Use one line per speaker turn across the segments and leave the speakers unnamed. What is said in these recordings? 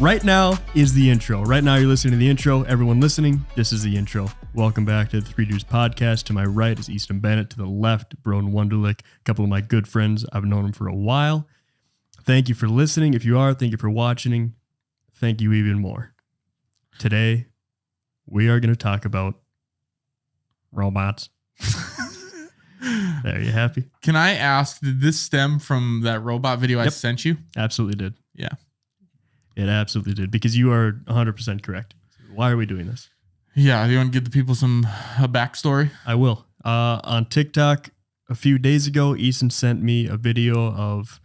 Right now is the intro. Right now you're listening to the intro. Everyone listening, this is the intro. Welcome back to the Three Dudes Podcast. To my right is Easton Bennett. To the left, Broden Wunderlich, a couple of my good friends. I've known them for a while. Thank you for listening. If you are, thank you for watching. Thank you even more. Today, we are going to talk about robots. Are you happy?
Can I ask, did this stem from that robot video I sent you?
Absolutely did.
Yeah.
It absolutely did, because you are 100% correct. Why are we doing this?
Yeah, do you want to give the people a backstory?
I will. On TikTok, a few days ago, Easton sent me a video of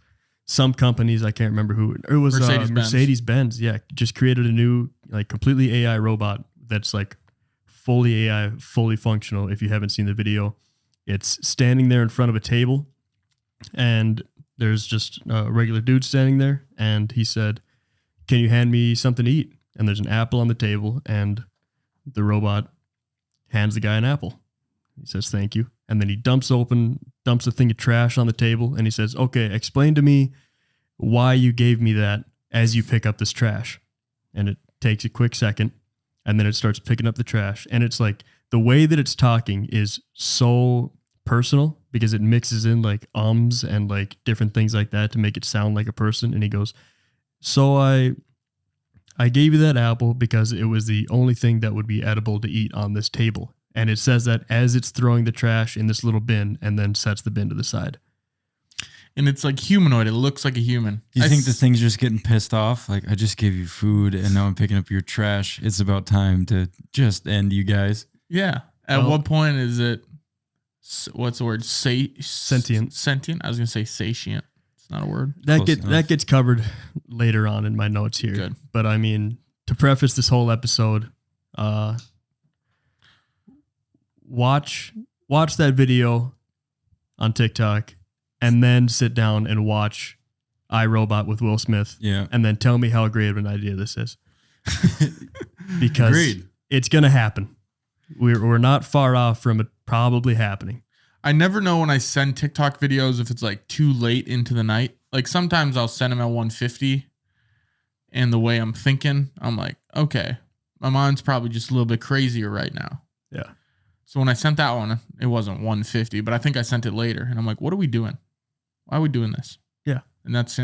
some companies, I can't remember who. It was Mercedes-Benz. Yeah, just created a new, like, completely AI robot that's like fully AI, fully functional. If you haven't seen the video, it's standing there in front of a table, and there's just a regular dude standing there, and he said, "Can you hand me something to eat?" And there's an apple on the table, and the robot hands the guy an apple. He says, "Thank you." And then he dumps a thing of trash on the table, and he says, "Okay, explain to me why you gave me that as you pick up this trash." And it takes a quick second, and then it starts picking up the trash. And it's like, the way that it's talking is so personal, because it mixes in like ums and like different things like that to make it sound like a person. And he goes, "So I gave you that apple because it was the only thing that would be edible to eat on this table." And it says that as it's throwing the trash in this little bin, and then sets the bin to the side.
And it's like humanoid. It looks like a human.
Do you think the thing's just getting pissed off? Like, I just gave you food and now I'm picking up your trash. It's about time to just end you guys.
Yeah. At what point is it, what's the word?
Sentient.
Sentient? I was going to say sentient. It's not a word.
That gets covered later on in my notes here.
Good.
But I mean, to preface this whole episode, watch that video on TikTok, and then sit down and watch iRobot with Will Smith.
Yeah.
And then tell me how great of an idea this is. Because it's going to happen. We're not far off from it probably happening.
I never know when I send TikTok videos if it's like too late into the night. Like, sometimes I'll send them at 1:50, and the way I'm thinking, I'm like, okay, my mind's probably just a little bit crazier right now.
Yeah.
So when I sent that one, it wasn't 1:50, but I think I sent it later, and I'm like, what are we doing? Why are we doing this?
Yeah.
And that's,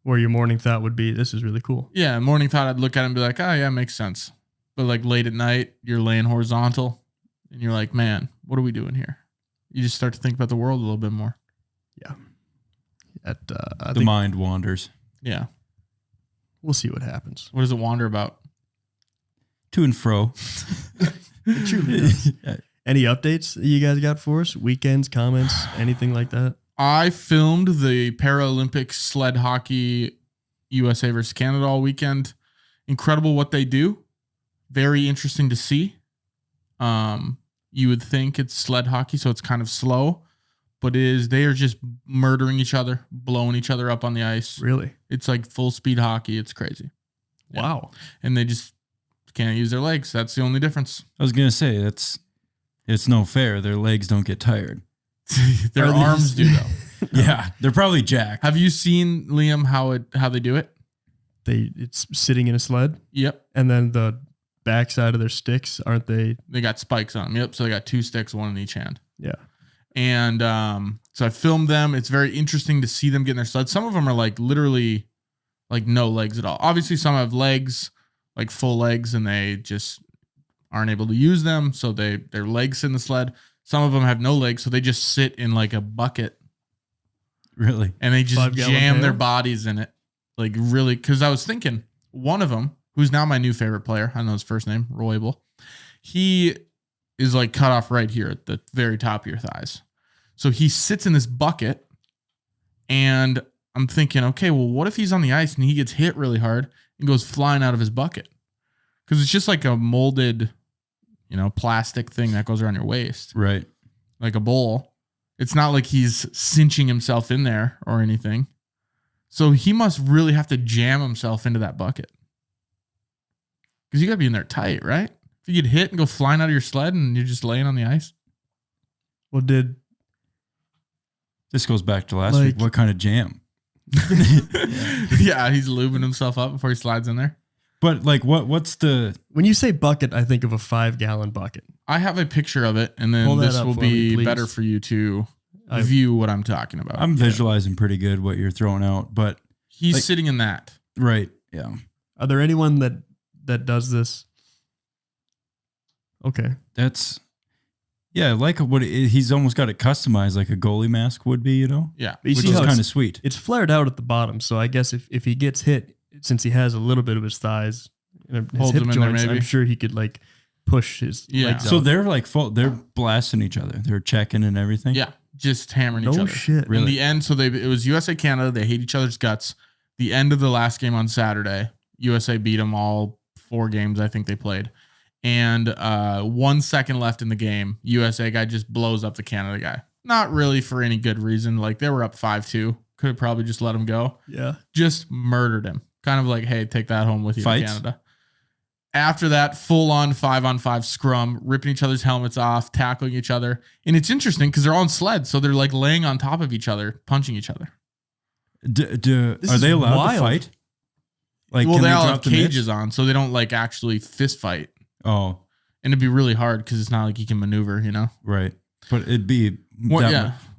where your morning thought would be, this is really cool.
Yeah, morning thought, I'd look at it and be like, oh yeah, makes sense. But like late at night, you're laying horizontal, and you're like, man, what are we doing here? You just start to think about the world a little bit more.
Yeah.
The mind wanders.
Yeah.
We'll see what happens.
What does it wander about?
To and fro.
It truly does. Any updates that you guys got for us? Weekends, comments, anything like that?
I filmed the Paralympic sled hockey USA versus Canada all weekend. Incredible what they do. Very interesting to see. You would think it's sled hockey, so it's kind of slow, but they are just murdering each other, blowing each other up on the ice.
Really?
It's like full speed hockey. It's crazy. Yeah.
Wow.
And they just can't use their legs. That's the only difference.
I was going to say, it's no fair. Their legs don't get tired.
Their arms do, though.
Yeah, they're probably jacked.
Have you seen, Liam, how they do it?
It's sitting in a sled.
Yep.
And then the backside of their sticks, aren't they?
They got spikes on them. Yep. So they got 2 sticks, one in each hand.
Yeah.
And so I filmed them. It's very interesting to see them get in their sled. Some of them are like literally like no legs at all. Obviously, some have legs, like full legs, and they just aren't able to use them. So their legs sit in the sled. Some of them have no legs, so they just sit in like a bucket.
Really?
And they just jam their bodies in it. Like, really, because I was thinking, one of them, who's now my new favorite player, I know his first name, Royable, he is like cut off right here at the very top of your thighs. So he sits in this bucket, and I'm thinking, okay, well, what if he's on the ice and he gets hit really hard and goes flying out of his bucket? Because it's just like a molded, plastic thing that goes around your waist.
Right.
Like a bowl. It's not like he's cinching himself in there or anything. So he must really have to jam himself into that bucket. Because you got to be in there tight, right? If you get hit and go flying out of your sled and you're just laying on the ice.
Well,
this goes back to last week. What kind of jam?
Yeah, he's lubing himself up before he slides in there.
But like, what's the?
When you say bucket, I think of a 5-gallon bucket.
I have a picture of it, and then this will be better for you to view what I'm talking about.
I'm visualizing pretty good what you're throwing out, but
he's sitting in that.
Right. Yeah.
Are there anyone that does this? Okay.
That's, yeah, like he's almost got it customized like a goalie mask would be,
Yeah.
Which is kind of sweet.
It's flared out at the bottom, so I guess if he gets hit, since he has a little bit of his thighs, his hip joints, I'm sure he could like push his legs out.
So they're like they're blasting each other. They're checking and everything.
Yeah. Just hammering each other.
Shit.
Really? In the end, so it was USA Canada. They hate each other's guts. The end of the last game on Saturday, USA beat them all 4 games I think they played. And 1 second left in the game, USA guy just blows up the Canada guy. Not really for any good reason. Like they were up 5-2. Could have probably just let him go.
Yeah.
Just murdered him. Kind of like, hey, take that home with you to Canada. After that, full-on 5-on-5 scrum, ripping each other's helmets off, tackling each other. And it's interesting because they're all on sleds, so they're like laying on top of each other, punching each other.
Are they allowed to fight?
Like, well, they all have cages on, so they don't like actually fist fight.
Oh.
And it'd be really hard because it's not like you can maneuver,
Right. But it'd be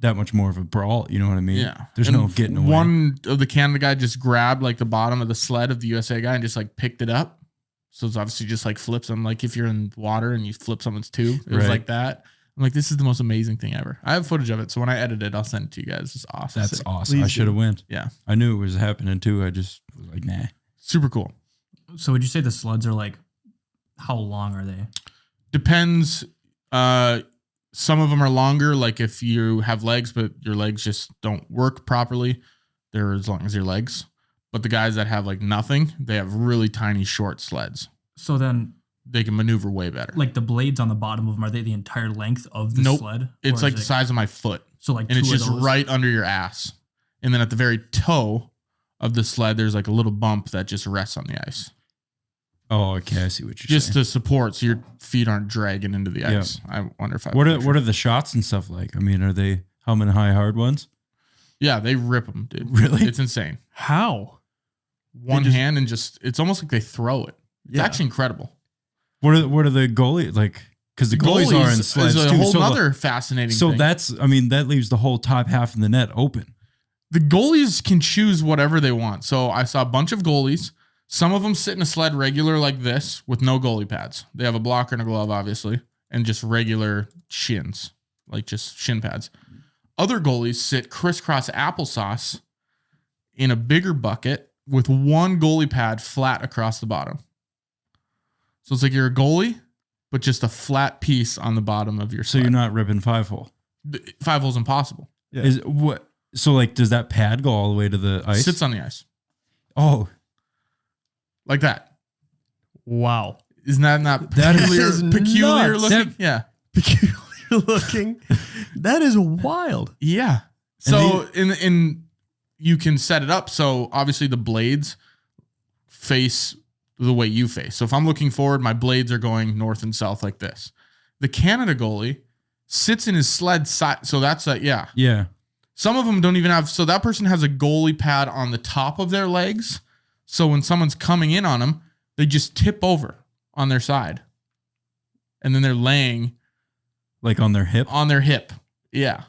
that much more of a brawl, you know what I mean?
Yeah.
There's no getting away.
One of the Canada guy just grabbed like the bottom of the sled of the USA guy and just like picked it up. So it's obviously just like flips them. Like if you're in water and you flip someone's tube, it was like that. I'm like, this is the most amazing thing ever. I have footage of it. So when I edit it, I'll send it to you guys. It's awesome.
That's awesome. I should have went.
Yeah.
I knew it was happening too. I just was like, nah.
Super cool.
So would you say the sleds are like, how long are they?
Depends. Some of them are longer. Like if you have legs, but your legs just don't work properly, they're as long as your legs. But the guys that have like nothing, they have really tiny short sleds.
So then
they can maneuver way better.
Like the blades on the bottom of them, are they the entire length of the sled?
It's like the size of my foot.
So like,
and it's just right under your ass. And then at the very toe of the sled, there's like a little bump that just rests on the ice.
Oh, okay. I see what you're
saying. Just to support so your feet aren't dragging into the ice. I wonder if
What are the shots and stuff like? I mean, are they helmet high hard ones?
Yeah, they rip them, dude.
Really?
It's insane.
How?
One hand and it's almost like they throw it. It's actually incredible.
What are the goalie like? Because the goalies are in sleds
is a
too.
Whole other fascinating thing.
So that leaves the whole top half of the net open.
The goalies can choose whatever they want. So I saw a bunch of goalies. Some of them sit in a sled regular like this with no goalie pads. They have a blocker and a glove, obviously, and just regular shins, like just shin pads. Other goalies sit crisscross applesauce in a bigger bucket with one goalie pad flat across the bottom. So it's like you're a goalie, but just a flat piece on the bottom of your sled.
So you're not ripping 5-hole.
5-hole's impossible.
Yeah. So like, does that pad go all the way to the ice?
Sits on the ice.
Oh.
Like that.
Wow.
Isn't that not peculiar looking? Yeah.
Peculiar looking. That is wild.
Yeah. So in you can set it up so obviously the blades face the way you face. So if I'm looking forward, my blades are going north and south like this. The Canada goalie sits in his sled side. So that's
Yeah.
Some of them don't even have. So that person has a goalie pad on the top of their legs. So when someone's coming in on them, they just tip over on their side. And then they're laying.
Like on their hip?
On their hip. Yeah.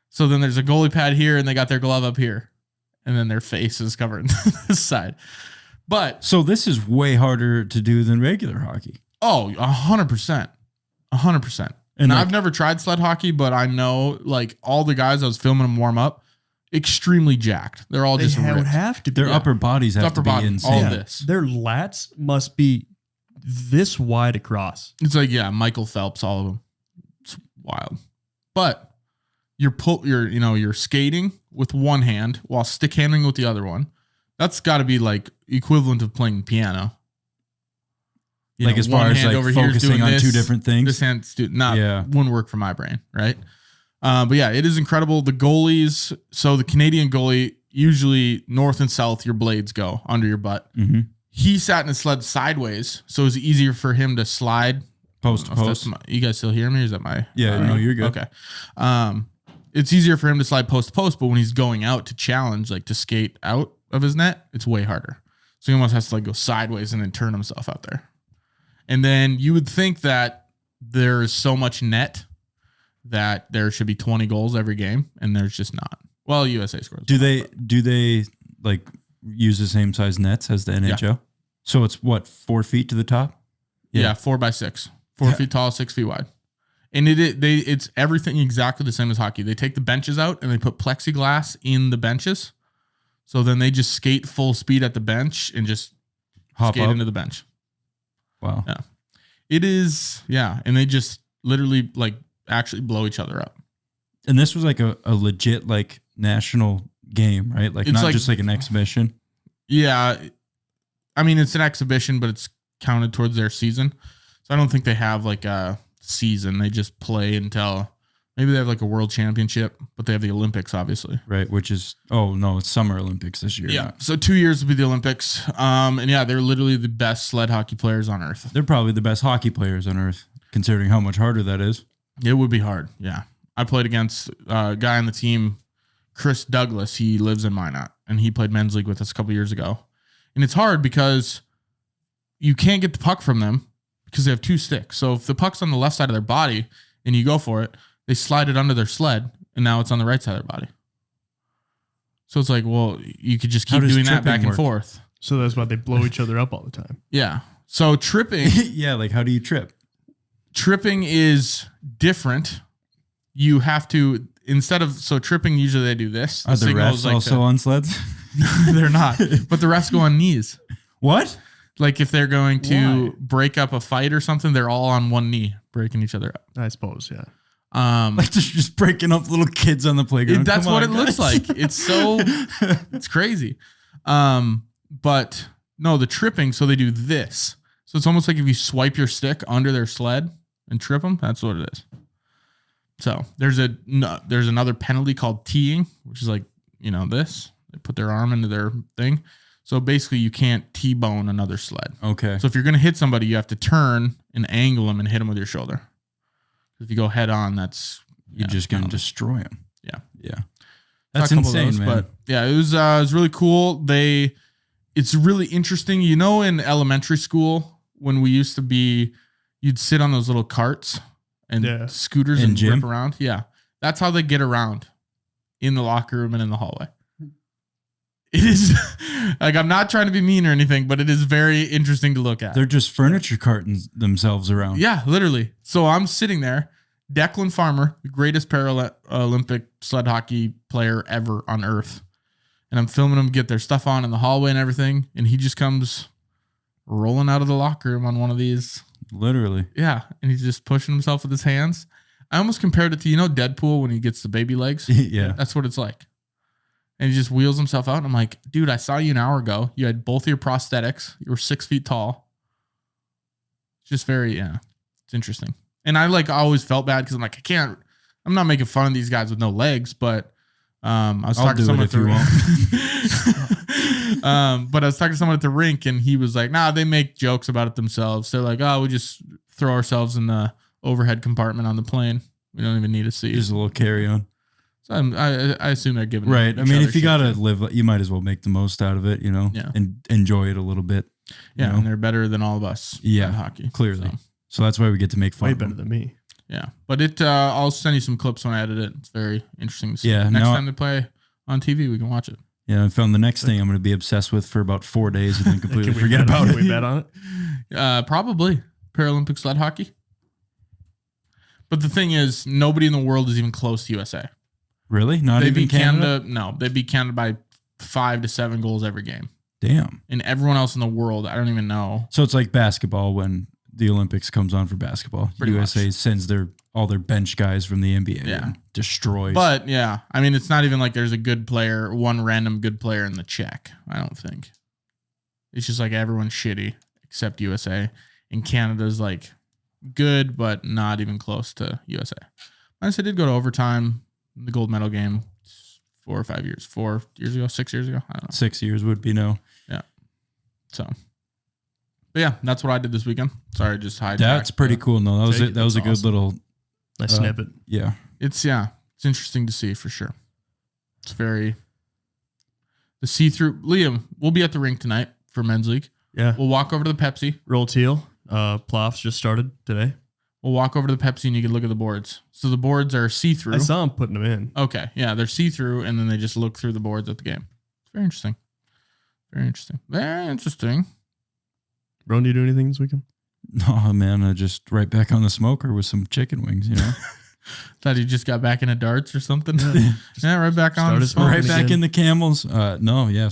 So then there's a goalie pad here and they got their glove up here. And then their face is covered on this side. But.
So this is way harder to do than regular hockey.
Oh, 100%. 100%. And I've never tried sled hockey, but I know like all the guys I was filming them warm up, extremely jacked. They're all just ripped.
Would have to be.
Their upper bodies have to be insane.
All this.
Their lats must be this wide across.
It's like, Michael Phelps, all of them. It's wild. But you're skating with one hand while stick handling with the other one. That's got to be like equivalent of playing piano.
Like as far as like focusing on two different things.
This hand's wouldn't work for my brain, right? But yeah, it is incredible. The goalies, so the Canadian goalie, usually north and south, your blades go under your butt.
Mm-hmm.
He sat in a sled sideways, so it was easier for him to slide.
Post to post.
You guys still hear me? Or is that my...
Yeah, no, you're good.
Okay. It's easier for him to slide post to post, but when he's going out to challenge, like to skate out of his net, it's way harder. So he almost has to like go sideways and then turn himself out there. And then you would think that there's so much net that there should be 20 goals every game, and there's just not. Well, USA scores.
Do they like use the same size nets as the NHL? Yeah. So it's what, 4 feet to the top?
Yeah, 4x6, 4 feet tall, 6 feet wide. And it's everything exactly the same as hockey. They take the benches out and they put plexiglass in the benches. So then they just skate full speed at the bench and just skate into the bench.
Wow.
Yeah. It is, yeah. And they just literally like actually blow each other up.
And this was like a legit like national game, right? Like it's not just like an exhibition.
Yeah. I mean, it's an exhibition, but it's counted towards their season. So I don't think they have like a season. They just play until maybe they have like a world championship, but they have the Olympics, obviously.
Right. Which is, it's Summer Olympics this year.
Yeah. So 2 years will be the Olympics. And yeah, they're literally the best sled hockey players on earth.
They're probably the best hockey players on earth, considering how much harder that is.
It would be hard. Yeah. I played against a guy on the team, Chris Douglas. He lives in Minot, and he played men's league with us a couple years ago. And it's hard because you can't get the puck from them because they have 2 sticks. So if the puck's on the left side of their body and you go for it, they slide it under their sled, and now it's on the right side of their body. So it's like, well, you could just keep doing that back and forth.
So that's why they blow each other up all the time.
Yeah. So tripping.
Yeah, like how do you trip?
Tripping is different. You have to, tripping, usually they do this.
Are the refs also on sleds?
They're not. But the refs go on knees.
What?
Like if they're going to break up a fight or something, they're all on one knee, breaking each other up.
I suppose, yeah.
Like they're just breaking up little kids on the playground.
That's what it looks like. It's crazy. But no, the tripping, so they do this. So it's almost like if you swipe your stick under their sled and trip them, that's what it is. So there's another penalty called teeing, which is like, this. They put their arm into their thing. So basically you can't T-bone another sled.
Okay.
So if you're going to hit somebody, you have to turn and angle them and hit them with your shoulder. If you go head on,
you're just going to destroy them.
Yeah.
Yeah. That's insane, man.
But yeah, it was really cool. It's really interesting. In elementary school when we used to you'd sit on those little carts and scooters and rip around. Yeah. That's how they get around in the locker room and in the hallway. It is like, I'm not trying to be mean or anything, but it is very interesting to look at.
They're just furniture cartons themselves around.
Yeah, literally. So I'm sitting there, Declan Farmer, the greatest Paralympic sled hockey player ever on earth. And I'm filming them get their stuff on in the hallway and everything. And he just comes rolling out of the locker room on one of these.
Literally.
Yeah. And he's just pushing himself with his hands. I almost compared it to, Deadpool when he gets the baby legs.
Yeah.
That's what it's like. And he just wheels himself out. And I'm like, dude, I saw you an hour ago. You had both of your prosthetics. You were 6 feet tall. It's just it's interesting. And I always felt bad because I'm like, I'm not making fun of these guys with no legs, but I was talking to someone at the rink. But I was talking to someone at the rink and he was like, nah, they make jokes about it themselves. They're like, oh, we just throw ourselves in the overhead compartment on the plane. We don't even need a seat.
Just a little carry-on.
So I assume they're giving
right. I mean, if you gotta live, you might as well make the most out of it, and enjoy it a little bit.
Yeah, and they're better than all of us.
Yeah,
at hockey
clearly. So that's why we get to make fun.
Way
of them.
better than me.
Yeah, but I'll send you some clips when I edit it. It's very interesting to see.
Yeah,
next time they play on TV, we can watch it.
Yeah, I found the next thing I'm going to be obsessed with for about 4 days and then completely forget about it.
Can we bet on
it? Probably Paralympic sled hockey. But the thing is, nobody in the world is even close to USA.
Really? Not
they
even
beat
Canada?
No, they beat Canada by 5 to 7 goals every game.
Damn.
And everyone else in the world, I don't even know.
So it's like basketball when the Olympics comes on for basketball.
Pretty
USA
much.
sends all their bench guys from the NBA and destroys.
But yeah, I mean, it's not even like there's a good player, one random good player in the Czech. I don't think. It's just like everyone's shitty except USA. And Canada's like good, but not even close to USA. Minus they did go to overtime. The gold medal game 4 or 5 years, 4 years ago, 6 years ago. I don't know.
6 years would be no.
Yeah. So, but yeah, that's what I did this weekend. Sorry, just hijacked.
That's pretty cool. No, that was a good little
nice snippet.
Yeah.
It's interesting to see for sure. It's very the see-through. Liam, we'll be at the rink tonight for men's league.
Yeah.
We'll walk over to the Pepsi.
Roll teal. Ploffs just started today.
We'll walk over to the Pepsi and you can look at the boards. So the boards are see-through.
I saw him putting them in.
Okay. Yeah, they're see-through and then they just look through the boards at the game. It's very interesting. Very interesting. Very interesting.
Bro, do you do anything this weekend?
No, man, I just right back on the smoker with some chicken wings, you know.
Thought he just got back into darts or something. Yeah, right back on the smoke.
Right back in the Camels. No, yeah.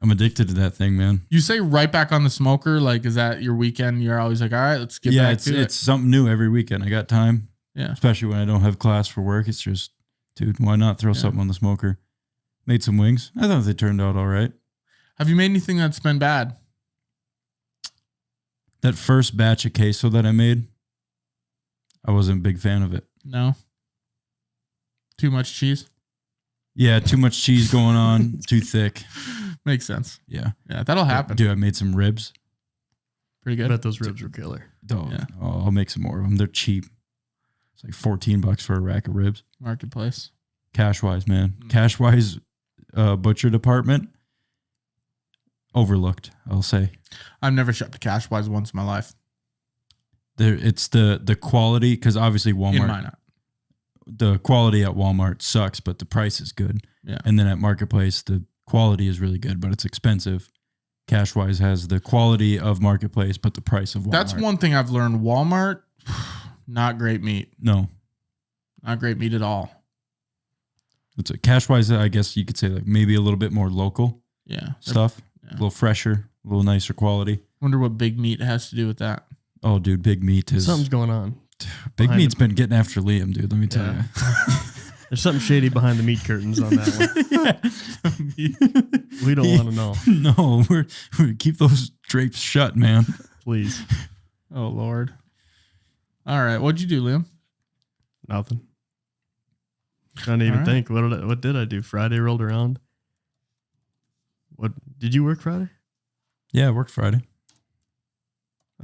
I'm addicted to that thing, man.
You say right back on the smoker, like is that your weekend? You're always like, all right, let's get back to it.
It's something new every weekend. I got time.
Yeah.
Especially when I don't have class for work. It's just, dude, why not throw something on the smoker? Made some wings. I thought they turned out all right.
Have you made anything that's been bad?
That first batch of queso that I made, I wasn't a big fan of it.
No. Too much cheese?
Yeah, too much cheese going on, too thick.
Makes sense.
Yeah.
Yeah, that'll happen.
Dude, I made some ribs.
Pretty
I
good.
bet those ribs were killer.
Oh,
Yeah.
I'll make some more of them. They're cheap. It's like $14 for a rack of ribs.
Marketplace.
Cash-wise, man. Cash-wise butcher department, overlooked, I'll say.
I've never shopped at Cashwise once in my life.
It's the quality, because obviously Walmart.
In mine,
the quality at Walmart sucks, but the price is good.
Yeah.
And then at Marketplace, the quality is really good, but it's expensive. Cashwise has the quality of Marketplace, but the price of Walmart.
That's one thing I've learned. Walmart, not great meat.
No.
Not great meat at all.
It's a Cashwise, I guess you could say like maybe a little bit more local stuff.
Yeah.
A little fresher, a little nicer quality.
Wonder what big meat has to do with that.
Oh, dude, Big Meat is...
Something's going on.
Big Meat's been getting after Liam, dude. Let me tell you.
There's something shady behind the meat curtains on that one. We don't want to know.
No, we're keep those drapes shut, man.
Please.
Oh, Lord. All right. What'd you do, Liam?
Nothing. Trying to even
All right.
think. What did I do? Friday rolled around. What did you work Friday?
Yeah, I worked Friday.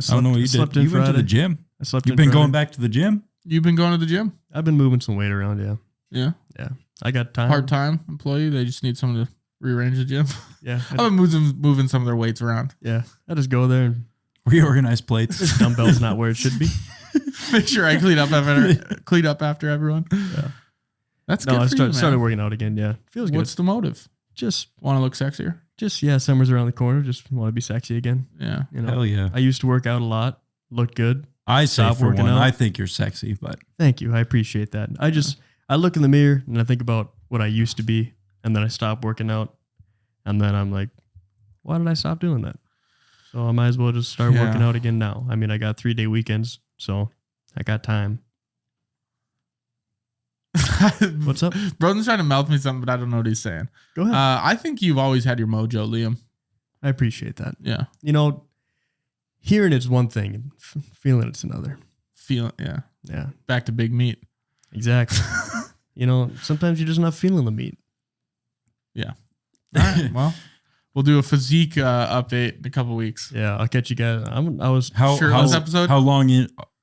I don't know what you did.
In
You went to the
Friday.
gym.
I slept
You've
in
been
Friday.
going back to the gym?
You've been going to the gym?
I've been moving some weight around, yeah.
Yeah.
Yeah. I got time.
Part-time employee. They just need someone to rearrange the gym.
Yeah.
I've been moving some of their weights around.
Yeah. I just go there and
Reorganize plates.
this dumbbell's not where it should be.
Make sure I clean up after everyone.
Yeah.
That's
No,
good
I
for you, man.
started working out again, yeah. Feels good.
What's the motive?
Just
Want to look sexier?
yeah, summer's around the corner. Just want to be sexy again.
Yeah.
You know.
Hell yeah.
I used to work out a lot. Looked good.
I say
Stop
for
working
one,
out.
I think you're sexy, but
Thank you. I appreciate that. I look in the mirror and I think about what I used to be, and then I stop working out, and then I'm like, why did I stop doing that? So I might as well just start working out again now. I mean, I got 3-day weekends, so I got time. What's up?
Broden's trying to mouth me something, but I don't know what he's saying.
Go ahead.
I think you've always had your mojo, Liam.
I appreciate that.
Yeah.
You know, hearing it's one thing, and feeling it's another.
Yeah.
Yeah,
Back to big meat.
exactly. You know, sometimes you're just not feeling the meat.
Yeah. All right. Well, we'll do a physique update in a couple weeks.
Yeah, I'll catch you guys. I was
Shirtless episode?
How long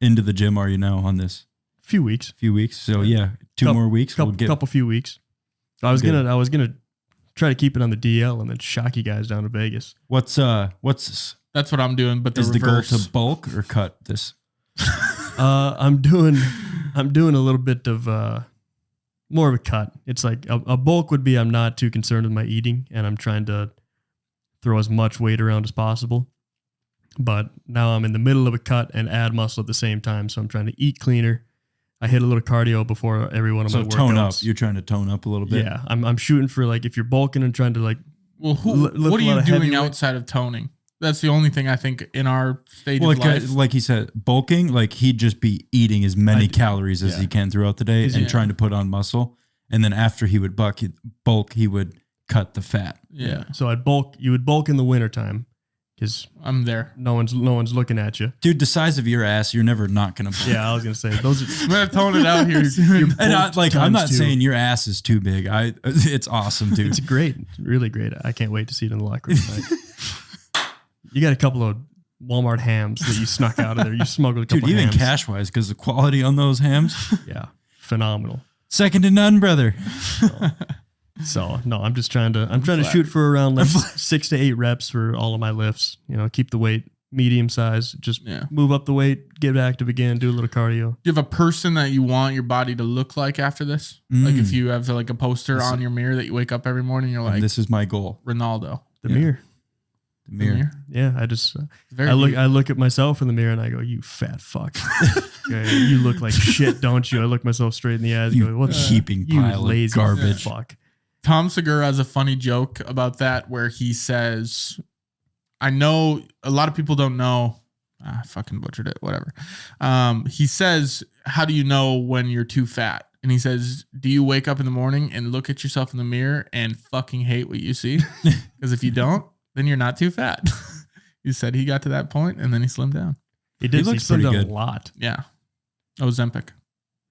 into the gym are you now on this?
a few weeks.
Few weeks. So yeah, two more weeks.
Couple few weeks. I was gonna try to keep it on the DL and then shock you guys down to Vegas.
What's
That's what I'm doing, but the
is
reverse.
the goal to bulk or cut this?
I'm doing a little bit of more of a cut. It's like a bulk would be I'm not too concerned with my eating and I'm trying to throw as much weight around as possible. But now I'm in the middle of a cut and add muscle at the same time, so I'm trying to eat cleaner. I hit a little cardio before every one of my workouts.
So tone up. You're trying to tone up a little bit.
Yeah, I'm shooting for like if you're bulking and trying to like.
Well,
lift
what are
a lot
you
of
doing
heavy weight.
outside of toning? That's the only thing I think in our stage
Well,
of life.
like he said, bulking, like he'd just be eating as many calories as he can throughout the day and trying to put on muscle. And then after he would bulk, he would cut the fat.
Yeah.
So you would bulk in the wintertime because
I'm there.
no one's looking at you.
Dude, the size of your ass, you're never not going to bulk.
Yeah, I was going to say those are.
I'm going to tone it out here soon.
And I'm
times
not
2.
saying your ass is too big. It's awesome, dude.
It's great. It's really great. I can't wait to see it in the locker room tonight. You got a couple of Walmart hams that you snuck out of there. You smuggled a couple
Dude, even
hams.
cash wise, because the quality on those hams,
Yeah, phenomenal.
second to none, brother.
So no, I'm trying to shoot for around like 6 to 8 reps for all of my lifts. Keep the weight medium size. Just move up the weight, get active again, do a little cardio.
Do you have a person that you want your body to look like after this? Like if you have like a poster on your mirror that you wake up every morning, you're like,
this is my goal.
Ronaldo.
The mirror.
The mirror.
Yeah, I look at myself in the mirror and I go, "You fat fuck. Okay, you look like shit, don't you?" I look myself straight in the eyes and go, "What
heaping pile of lazy garbage."
Fuck.
Tom Segura has a funny joke about that where he says, I know a lot of people don't know. I fucking butchered it. Whatever. He says, how do you know when you're too fat? And he says, do you wake up in the morning and look at yourself in the mirror and fucking hate what you see? Because if you don't, then you're not too fat. He said he got to that point and then he slimmed down.
He did. He
looks
slimmed
pretty
down
good.
A lot.
Yeah. Ozempic.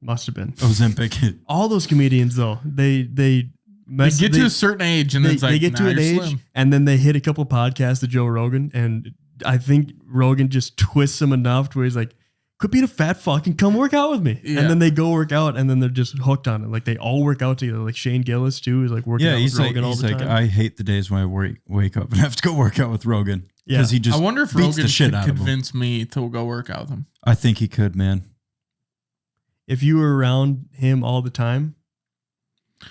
Must have been.
Ozempic.
All those comedians though, they
get to a certain age and it's like,
they get to an age slim. And then they hit a couple podcasts to Joe Rogan. And I think Rogan just twists him enough to where he's like, quit being a fat fuck and come work out with me. Yeah. And then they go work out and then they're just hooked on it. Like they all work out together. Like Shane Gillis too is like working out with Rogan all the time.
I hate the days when I wake up and have to go work out with Rogan. Yeah. Because he just
I wonder if
beats
Rogan
the shit
could
out of him.
convince me to go work out with him.
I think he could, man.
If you were around him all the time.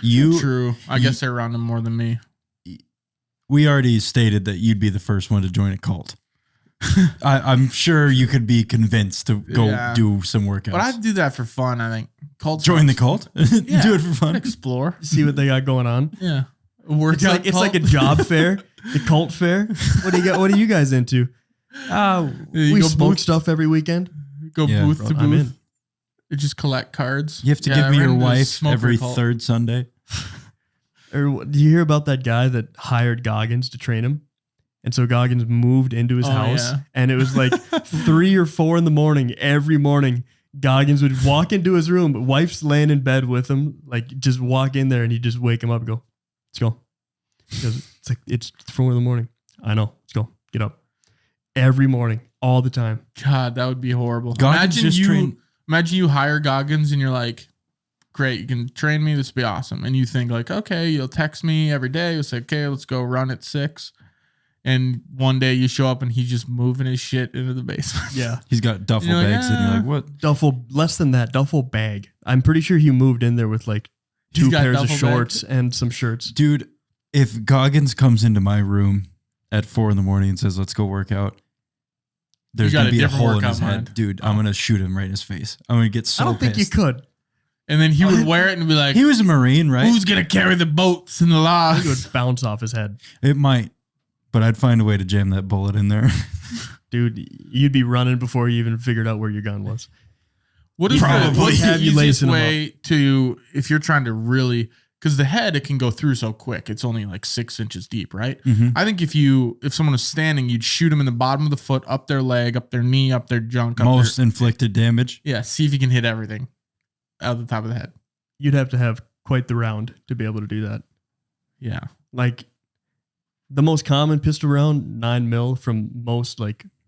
True. I guess they're around him more than me.
We already stated that you'd be the first one to join a cult. I'm sure you could be convinced to go do some workouts.
But I'd do that for fun, I think.
Join the cult?
Yeah.
Do it for fun?
Explore.
See what they got going on.
Yeah.
It's like a job fair, the cult fair. What are you guys into? We smoke stuff every weekend.
Go booth to booth. You just collect cards.
You have to give me your wife every third Sunday.
Or do you hear about that guy that hired Goggins to train him? And so Goggins moved into his house and it was like 3 or 4 in the morning. Every morning, Goggins would walk into his room, but wife's laying in bed with him, like just walk in there and he'd just wake him up and go, let's go. It's like, it's 4 in the morning. I know. Let's go. Get up. Every morning, all the time.
God, that would be horrible.
Imagine
you hire Goggins and you're like, great, you can train me. This would be awesome. And you think like, okay, you'll text me every day. You'll say, okay, let's go run at 6. And one day you show up and he's just moving his shit into the basement.
Yeah.
He's got duffel bags and you're like, what?
Less than that, duffel bag. I'm pretty sure he moved in there with like 2 pairs of shorts and some shirts.
Dude, if Goggins comes into my room at 4 in the morning and says, let's go work out, there's going to be a hole in his head. Dude, I'm going to shoot him right in his face. I'm going to get so pissed.
I don't think you could.
And then he would wear it and be like,
he was a Marine, right?
Who's going to carry the boats and the logs?
It would bounce off his head.
It might. But I'd find a way to jam that bullet in there.
Dude, you'd be running before you even figured out where your gun was.
What's the easiest way to, if you're trying to really, because the head, it can go through so quick. It's only like 6 inches deep, right?
Mm-hmm.
I think if someone was standing, you'd shoot them in the bottom of the foot, up their leg, up their knee, up their junk.
Most inflicted damage.
Yeah, see if you can hit everything out of the top of the head.
You'd have to have quite the round to be able to do that.
Yeah.
Like, the most common pistol round, 9mm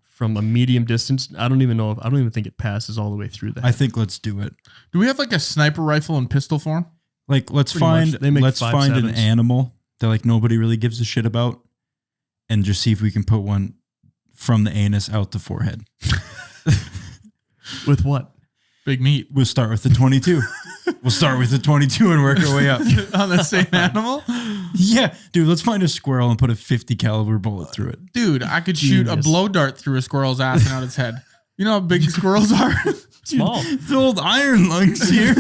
from a medium distance. I don't even think it passes all the way through that.
I think let's do it.
Do we have like a sniper rifle in pistol form?
Like let's find an animal that like nobody really gives a shit about, and just see if we can put one from the anus out the forehead.
With what?
Big meat.
We'll start with the 22. We'll start with the 22 and work our way up.
On the same animal?
Yeah. Dude, let's find a squirrel and put a 50 caliber bullet through it.
Dude, I could shoot a blow dart through a squirrel's ass and out its head. You know how big squirrels are?
Small.
The old iron lungs here.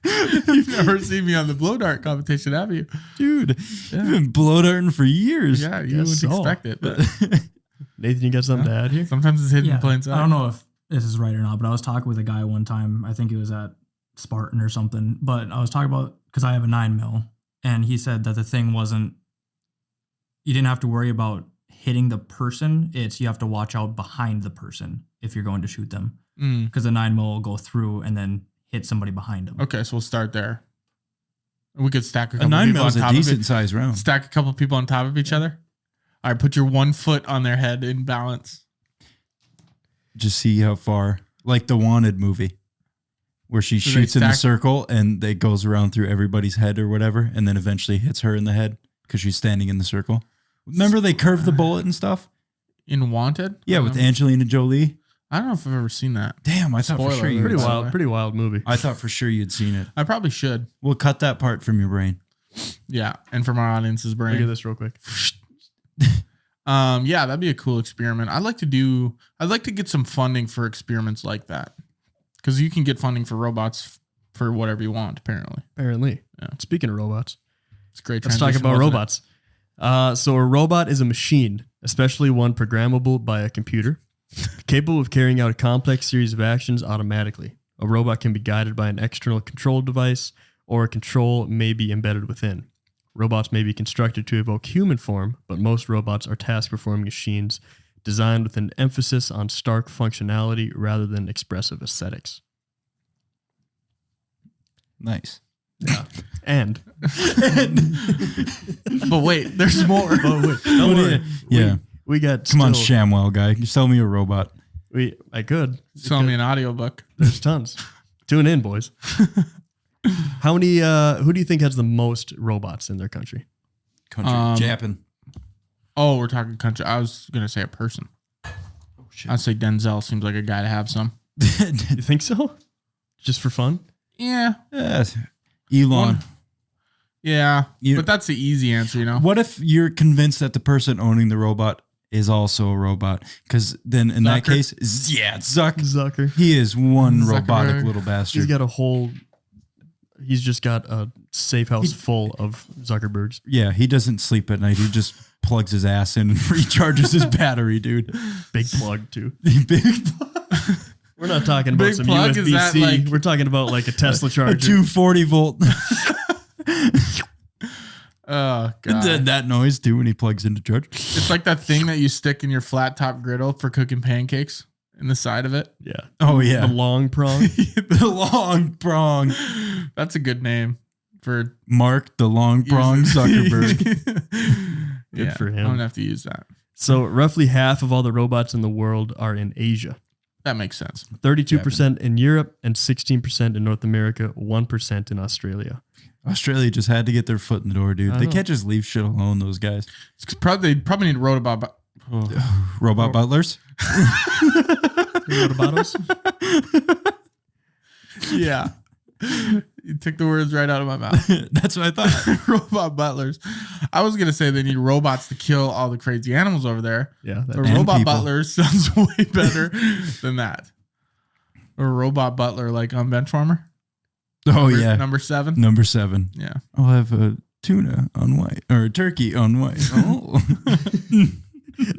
You've never seen me on the blow dart competition, have you?
Dude, you've been blow darting for years.
Yeah, you wouldn't expect it. But
Nathan, you got something to add here?
Sometimes it's hidden in plain sight.
I don't know if this is right or not, but I was talking with a guy one time. I think it was at Spartan or something. But I was talking about, because I have a 9mm, and he said that the thing wasn't, you didn't have to worry about hitting the person. It's you have to watch out behind the person if you're going to shoot them. Because the 9mm will go through and then hit somebody behind them.
Okay, so we'll start there. We could stack a
couple people on top of it. A 9mm is a decent size round.
Stack a couple people on top of each other. All right, put your 1 foot on their head in balance.
Just see how far. Like the Wanted movie. where she shoots in the circle and it goes around through everybody's head or whatever, and then eventually hits her in the head because she's standing in the circle. Remember they curved the bullet and stuff?
In Wanted?
Yeah, with Angelina Jolie.
I don't know if I've ever seen that.
Damn, I thought for sure you
pretty wild movie.
I thought for sure you'd seen it.
I probably should.
We'll cut that part from your brain.
Yeah, and from our audience's brain.
Look at this real quick.
Yeah, that'd be a cool experiment. I'd like to get some funding for experiments like that. Because you can get funding for robots for whatever you want, apparently.
Yeah. Speaking of robots,
it's great.
Let's talk about robots. So a robot is a machine, especially one programmable by a computer, capable of carrying out a complex series of actions automatically. A robot can be guided by an external control device, or a control may be embedded within. Robots may be constructed to evoke human form, but most robots are task-performing machines designed with an emphasis on stark functionality rather than expressive aesthetics.
Nice.
Yeah. And
but wait, there's more.
Don't worry.
Yeah.
We got
Come on, ShamWow guy. You sell me a robot.
I could.
Sell me an audiobook.
There's tons. Tune in, boys. How many who do you think has the most robots in their country?
Japan.
Oh, we're talking country. I was gonna say a person. Oh shit. I'd say Denzel seems like a guy to have some.
You think so? Just for fun?
Yeah.
Elon.
Yeah. But that's the easy answer, you know?
What if you're convinced that the person owning the robot is also a robot? Because then in that case,
Zucker.
He is one robotic little bastard.
He's just got a safe house full of Zuckerbergs.
Yeah, he doesn't sleep at night. He just plugs his ass in and recharges his battery, dude.
Big plug, too.
Big plug.
We're not talking about some USB-C. We're talking about like a Tesla charger.
A 240 volt.
Oh, God.
That noise, too, when he plugs into charge.
It's like that thing that you stick in your flat top griddle for cooking pancakes in the side of it.
Yeah.
Oh, yeah.
The long prong.
The long prong.
That's a good name for
Mark the Long Prong Zuckerberg.
Good for him.
I'm going to have to use that.
So roughly half of all the robots in the world are in Asia.
That makes sense.
32% in Europe and 16% in North America, 1% in Australia.
Australia just had to get their foot in the door, dude. They can't just leave shit alone, those guys.
They probably need robot
butlers.
Robotos?
Yeah. You took the words right out of my mouth.
That's what I thought.
Robot butlers. I was going to say they need robots to kill all the crazy animals over there.
Yeah.
But robot butlers sounds way better than that. Or a robot butler like on Benchwarmer.
Oh, yeah.
Number 7?
Number 7.
Yeah.
I'll have a tuna on white or a turkey on white. Oh.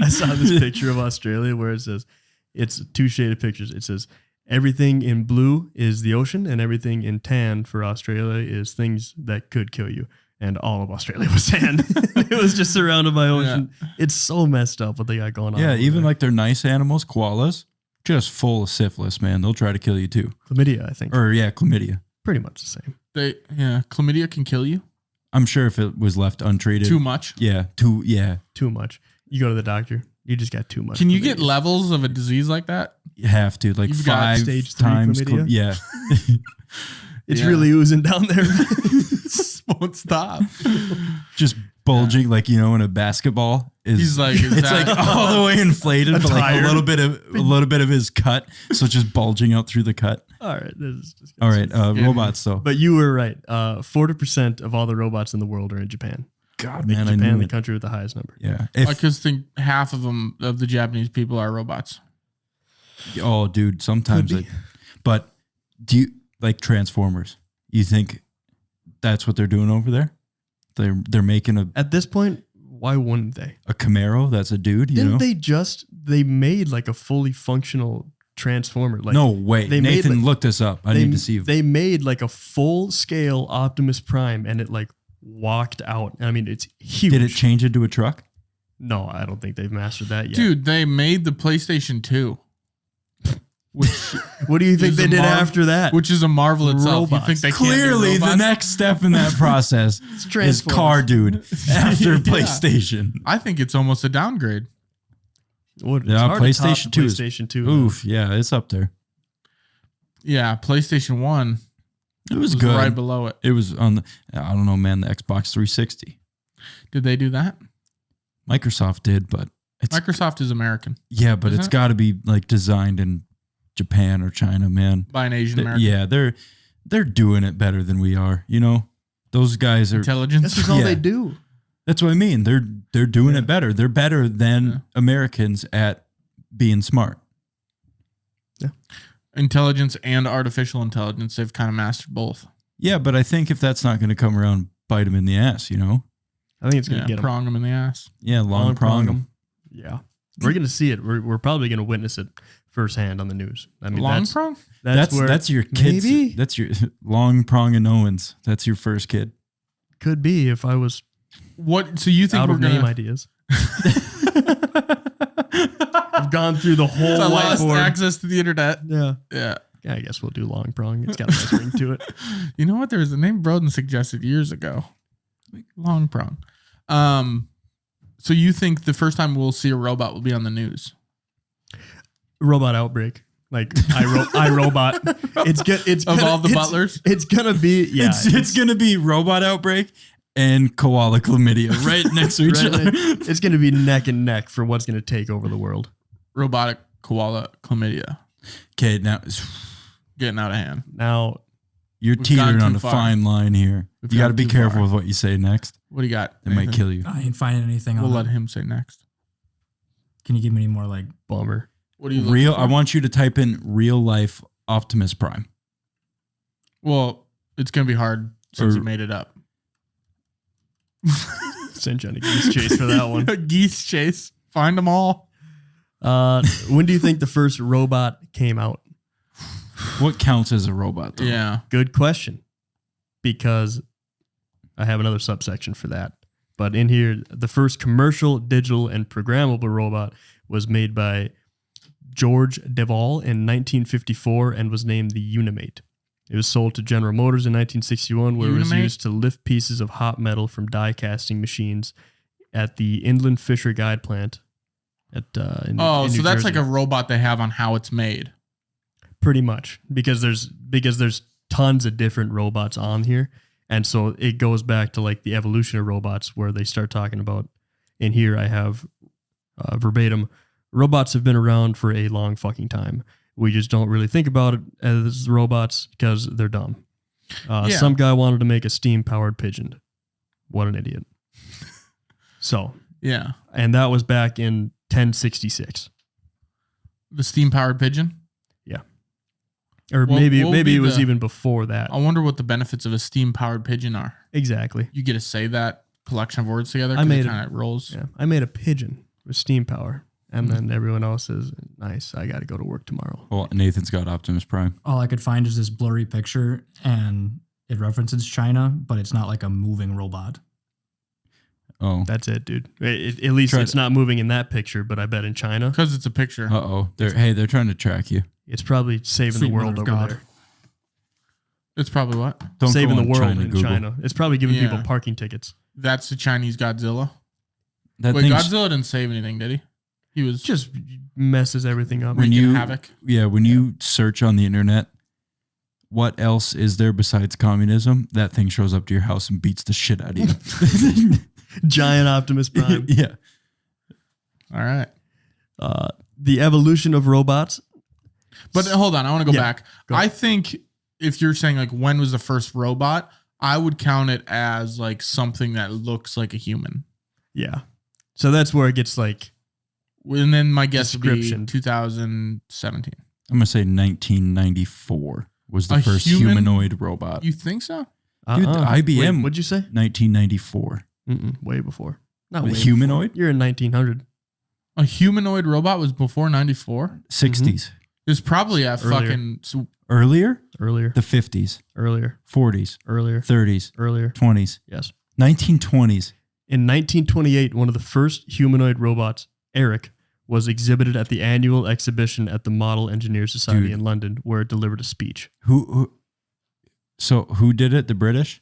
I saw this picture of Australia where it says, it's 2 shaded pictures. It says, everything in blue is the ocean and everything in tan for Australia is things that could kill you. And all of Australia was tan. It was just surrounded by ocean. Yeah. It's so messed up what they got going on.
Yeah, even like they're nice animals, koalas, just full of syphilis, man. They'll try to kill you too.
Chlamydia, I think.
Or yeah, chlamydia.
Pretty much the same.
Chlamydia can kill you.
I'm sure if it was left untreated.
Too much.
Yeah, too
much. You go to the doctor, you just got too much.
Can you get levels of a disease like that?
You have to, like, 5
stage 3
times.
Chlamydia? It's
Yeah.
really oozing down there.
Won't stop.
Just bulging, like, you know, in a basketball.
He's like,
it's like all the way inflated, but like a little bit of his cut, so it's just bulging out through the cut.
All right, this is just
all right. Robots, though.
But you were right. 40% of all the robots in the world are in Japan.
God,
Make
man,
Japan
I knew
the
it.
country with the highest number.
Yeah,
I just think half of the Japanese people are robots.
Oh, dude, sometimes. But do you like Transformers? You think that's what they're doing over there? They're making
at this point. Why wouldn't they?
A Camaro that's a dude.
They made like a fully functional Transformer. Like,
no way. Nathan, look this up. I need to see.
They made like a full scale Optimus Prime, and it like walked out. I mean, it's huge.
Did it change into a truck?
No, I don't think they've mastered that yet.
Dude, they made the PlayStation 2.
What do you think they did after that?
Which is a marvel itself. You think they
clearly the next step in that process is car dude after PlayStation.
I think it's almost a downgrade.
PlayStation 2.
Oof, yeah, it's up there.
Yeah, PlayStation 1.
It was good.
Right below it.
It was on the, I don't know, man, the Xbox 360.
Did they do that?
Microsoft did, but
Microsoft is American.
Yeah, but it's got to be like designed in Japan or China, man.
By an Asian American.
Yeah, they're doing it better than we are. You know, those guys are
intelligence.
That's just all they do.
That's what I mean. They're doing it better. They're better than Americans at being smart.
Yeah.
Intelligence and artificial intelligence, they've kind of mastered both.
Yeah, but I think if that's not going to come around, bite them in the ass, you know?
I think it's going to get
prong them in the ass.
Yeah, long prong them.
Yeah. We're going to see it. We're probably going to witness it firsthand on the news. I mean,
long prong?
That's your kids. Maybe? That's your long prong and Owens. That's your first kid.
Could be if I was
What? So you think
out
we're
of
going
name ideas. I've gone through the whole
I lost
whiteboard.
access to the internet.
Yeah. I guess we'll do long prong. It's got a nice ring to it.
You know what? There was a name Broden suggested years ago. Long prong. So you think the first time we'll see a robot will be on the news?
Robot outbreak. Like iRobot. It's good. It's
of all the butlers.
It's gonna be
It's gonna be robot outbreak and koala chlamydia right next to each other.
It's gonna be neck and neck for what's gonna take over the world.
Robotic koala chlamydia.
Okay, now
getting out of hand.
Now
you're teetering on a fine line here. You got to be careful with what you say next.
What do you got?
It might kill you.
I ain't finding anything.
We'll let him say next.
Can you give me any more like
bummer?
What do you
real? I want you to type in real life Optimus Prime.
Well, it's gonna be hard since you made it up.
Send Johnny Geese Chase for that one.
Geese Chase. Find them all.
When do you think the first robot came out?
What counts as a robot, though?
Yeah.
Good question. Because I have another subsection for that. But in here, the first commercial, digital, and programmable robot was made by George Devol in 1954 and was named the Unimate. It was sold to General Motors in 1961, where it was used to lift pieces of hot metal from die casting machines at the Inland Fisher Guide plant. In
so
New
that's
Jersey.
like a robot they have on how it's made.
Pretty much, because there's tons of different robots on here, and so it goes back to like the evolution of robots, where they start talking about. In here, I have verbatim: robots have been around for a long fucking time. We just don't really think about it as robots because they're dumb. Some guy wanted to make a steam-powered pigeon. What an idiot. So
yeah,
and that was back in 1066.
The steam-powered pigeon.
Or maybe it was even before that.
I wonder what the benefits of a steam-powered pigeon are.
Exactly.
You get to say that collection of words together.
I made
it kind of rolls.
Yeah, I made a pigeon with steam power, and then everyone else is nice. I got to go to work tomorrow.
Well, Nathan's got Optimus Prime.
All I could find is this blurry picture, and it references China, but it's not like a moving robot.
Oh,
that's it, dude. At least it's not moving in that picture, but I bet in China,
because it's a picture.
They're trying to track you.
It's probably saving the world over there.
It's probably what?
Saving the world in China. It's probably giving people parking tickets.
That's the Chinese Godzilla.
Wait,
Godzilla didn't save anything, did he? He was
just messes everything up.
When you
havoc.
Yeah, when you search on the internet, what else is there besides communism? That thing shows up to your house and beats the shit out of you.
Giant Optimus Prime.
Yeah.
All right.
The evolution of robots.
But hold on, I want to go back. I think if you're saying like when was the first robot, I would count it as like something that looks like a human.
Yeah. So that's where it gets like.
And then my guess would be 2017.
I'm gonna say 1994 was the first humanoid robot.
You think so?
Dude, IBM.
Wait, what'd you say?
1994.
Way before. Not
way humanoid.
Before. You're in 1900.
A humanoid robot was before 94?
60s.
Mm-hmm. It's probably a fucking...
Earlier?
Earlier.
The 50s.
Earlier.
40s.
Earlier.
30s.
Earlier.
20s.
Yes.
1920s.
In 1928, one of the first humanoid robots, Eric, was exhibited at the annual exhibition at the Model Engineer Society in London, where it delivered a speech.
So who did it? The British?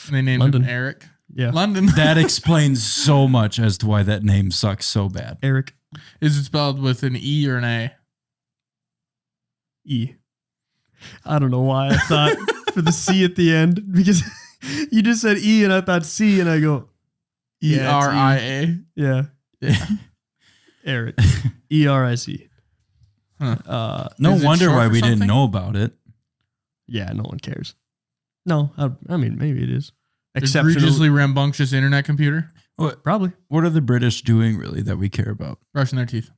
And they named him Eric.
Yeah.
London.
That explains so much as to why that name sucks so bad.
Eric.
Is it spelled with an E or an A?
E. I don't know why I thought for the C at the end because you just said E and I thought C and I go
ERIA.
Yeah. Eric. ERIC.
Huh.
No wonder why we didn't know about it.
Yeah, no one cares. No, I mean maybe it is.
Egregiously rambunctious internet computer.
What?
Probably.
What are the British doing really that we care about?
Brushing their teeth.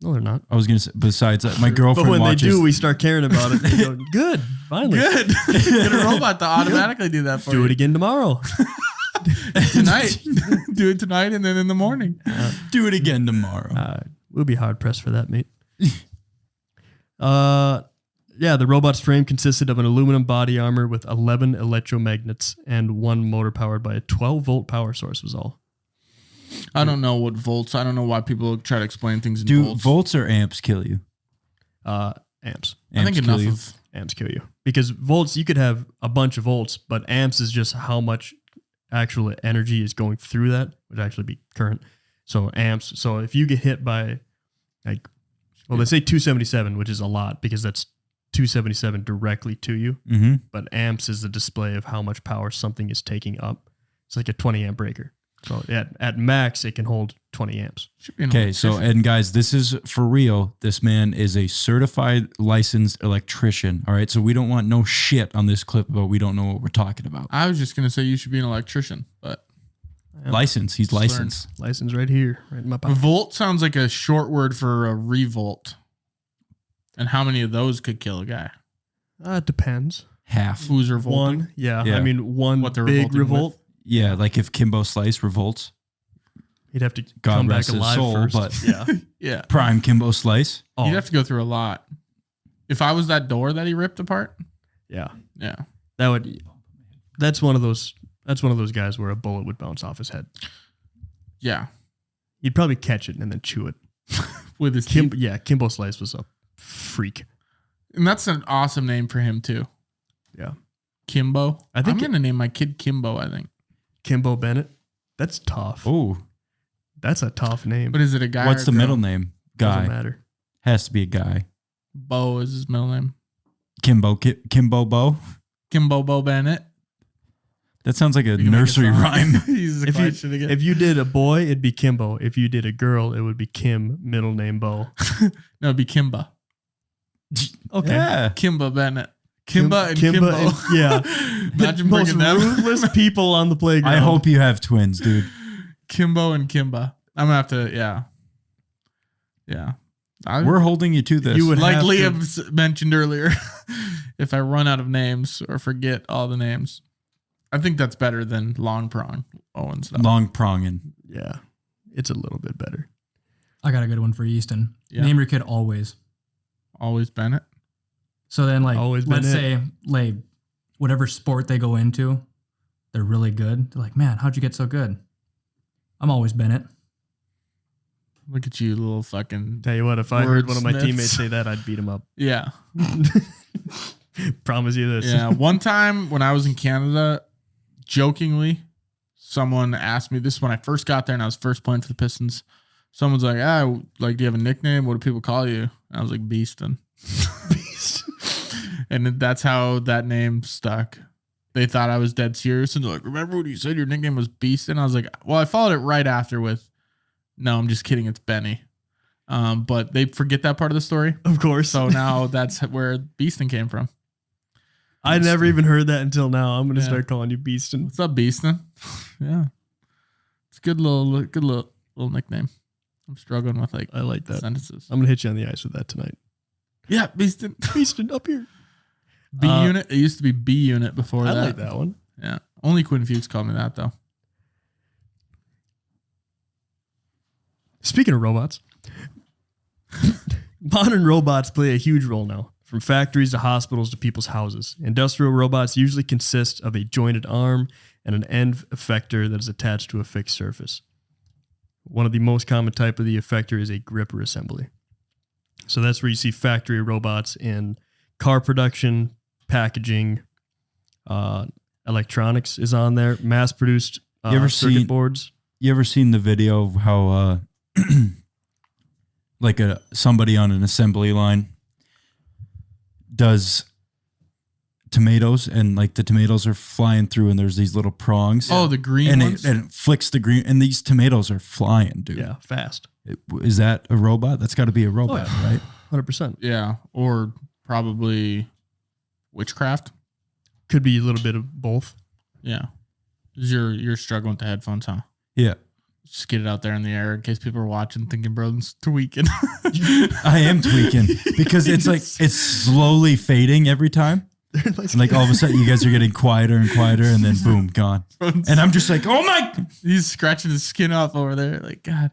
No, they're not.
I was gonna say. Besides that, my girlfriend.
But when
watches,
they do, we start caring about it. They go, good, finally.
Good. Get a robot to automatically do that for you.
Do it again tomorrow.
Tonight. Do it tonight and then in the morning.
Do it again tomorrow.
We'll be hard pressed for that, mate. Yeah, the robot's frame consisted of an aluminum body armor with 11 electromagnets and one motor powered by a 12-volt power source was all.
I don't know what volts. I don't know why people try to explain things in
Do
volts.
volts or amps kill you?
Amps.
I think enough of
amps kill you. Because volts, you could have a bunch of volts, but amps is just how much actual energy is going through that, which actually be current. So amps. So if you get hit by they say 277, which is a lot because that's 277 directly to you.
Mm-hmm.
But amps is the display of how much power something is taking up. It's like a 20 amp breaker. So at max, it can hold 20 amps.
Okay, so, and guys, this is for real. This man is a certified licensed electrician. All right, so we don't want no shit on this clip about we don't know what we're talking about.
I was just going to say you should be an electrician, but...
License, he's licensed.
License right here, right in my pocket.
Volt sounds like a short word for a revolt. And how many of those could kill a guy?
It depends.
Half.
Who's revolting?
One, yeah. I mean, one
what they're
big revolt.
With?
Yeah, like if Kimbo Slice revolts.
He'd have to
God
come back
rest his
alive
soul,
first.
but
yeah.
Prime Kimbo Slice.
Oh. You'd have to go through a lot. If I was that door that he ripped apart.
Yeah.
Yeah.
That's one of those guys where a bullet would bounce off his head.
Yeah.
He'd probably catch it and then chew it.
With his teeth.
Yeah, Kimbo Slice was a freak.
And that's an awesome name for him too.
Yeah.
Kimbo.
I'm
going to name my kid Kimbo, I think.
Kimbo Bennett. That's tough.
Oh.
That's a tough name.
But is it a guy?
What's the middle name? Guy.
Doesn't matter.
Has to be a guy.
Bo is his middle name.
Kimbo Bo.
Kimbo Bo Bennett.
That sounds like a nursery rhyme.
If you did a boy, it'd be Kimbo. If you did a girl, it would be Kim, middle name Bo.
No, it'd be Kimba.
Okay.
Yeah.
Kimba Bennett. Kimba and Kimbo.
Yeah.
Imagine
the most
bringing them.
ruthless people on the playground.
I hope you have twins, dude.
Kimbo and Kimba. I'm going to have to, yeah. Yeah.
We're holding you to this.
You would
like
have
Liam mentioned earlier, if I run out of names or forget all the names, I think that's better than long prong Owen stuff.
Long pronging.
Yeah. It's a little bit better.
I got a good one for Easton.
Yeah.
Name your kid Always.
Always Bennett.
So then, like,
Always
let's
Bennett.
say, like, whatever sport they go into, they're really good. They're like, man, how'd you get so good? I'm always Bennett.
Look at you, little fucking.
Tell you what, if I heard one of my
wordsmiths.
teammates say that, I'd beat him up.
Yeah.
Promise you this.
Yeah. One time when I was in Canada, jokingly, someone asked me this when I first got there and I was first playing for the Pistons. Someone's like, do you have a nickname? What do people call you? And I was like, Beaston.
Beast.
And that's how that name stuck. They thought I was dead serious. And they're like, remember when you said your nickname was Beaston? I was like, well, I followed it right after with, no, I'm just kidding. It's Benny. But they forget that part of the story.
Of course.
So now that's where Beaston came from.
I never even heard that until now. I'm going to start calling you Beaston.
What's up, Beaston? Yeah. It's a good little nickname. I'm struggling with
I like that.
sentences.
I'm going to hit you on the ice with that tonight.
Yeah, Beaston.
Beaston, up here.
B unit. It used to be B unit before that.
I like that one.
Yeah. Only Quinn Fuchs called me that though.
Speaking of robots, modern robots play a huge role now. From factories to hospitals to people's houses. Industrial robots usually consist of a jointed arm and an end effector that is attached to a fixed surface. One of the most common type of the effector is a gripper assembly. So that's where you see factory robots in car production, packaging, electronics is on there, mass-produced circuit boards.
You ever seen the video of how like somebody on an assembly line does tomatoes, and like the tomatoes are flying through, and there's these little prongs.
Oh, the green ones?
And it flicks the green, and these tomatoes are flying, dude.
Yeah, fast.
Is that a robot? That's got to be a robot, right?
100%.
Yeah, or probably witchcraft.
Could be a little bit of both.
Yeah. You're struggling with the headphones, huh?
Yeah.
Just get it out there in the air in case people are watching thinking Broden's tweaking.
I am tweaking because it's like it's slowly fading every time. Like all of a sudden you guys are getting quieter and quieter, and then boom, gone. And I'm just like, oh my!
He's scratching his skin off over there. Like, God.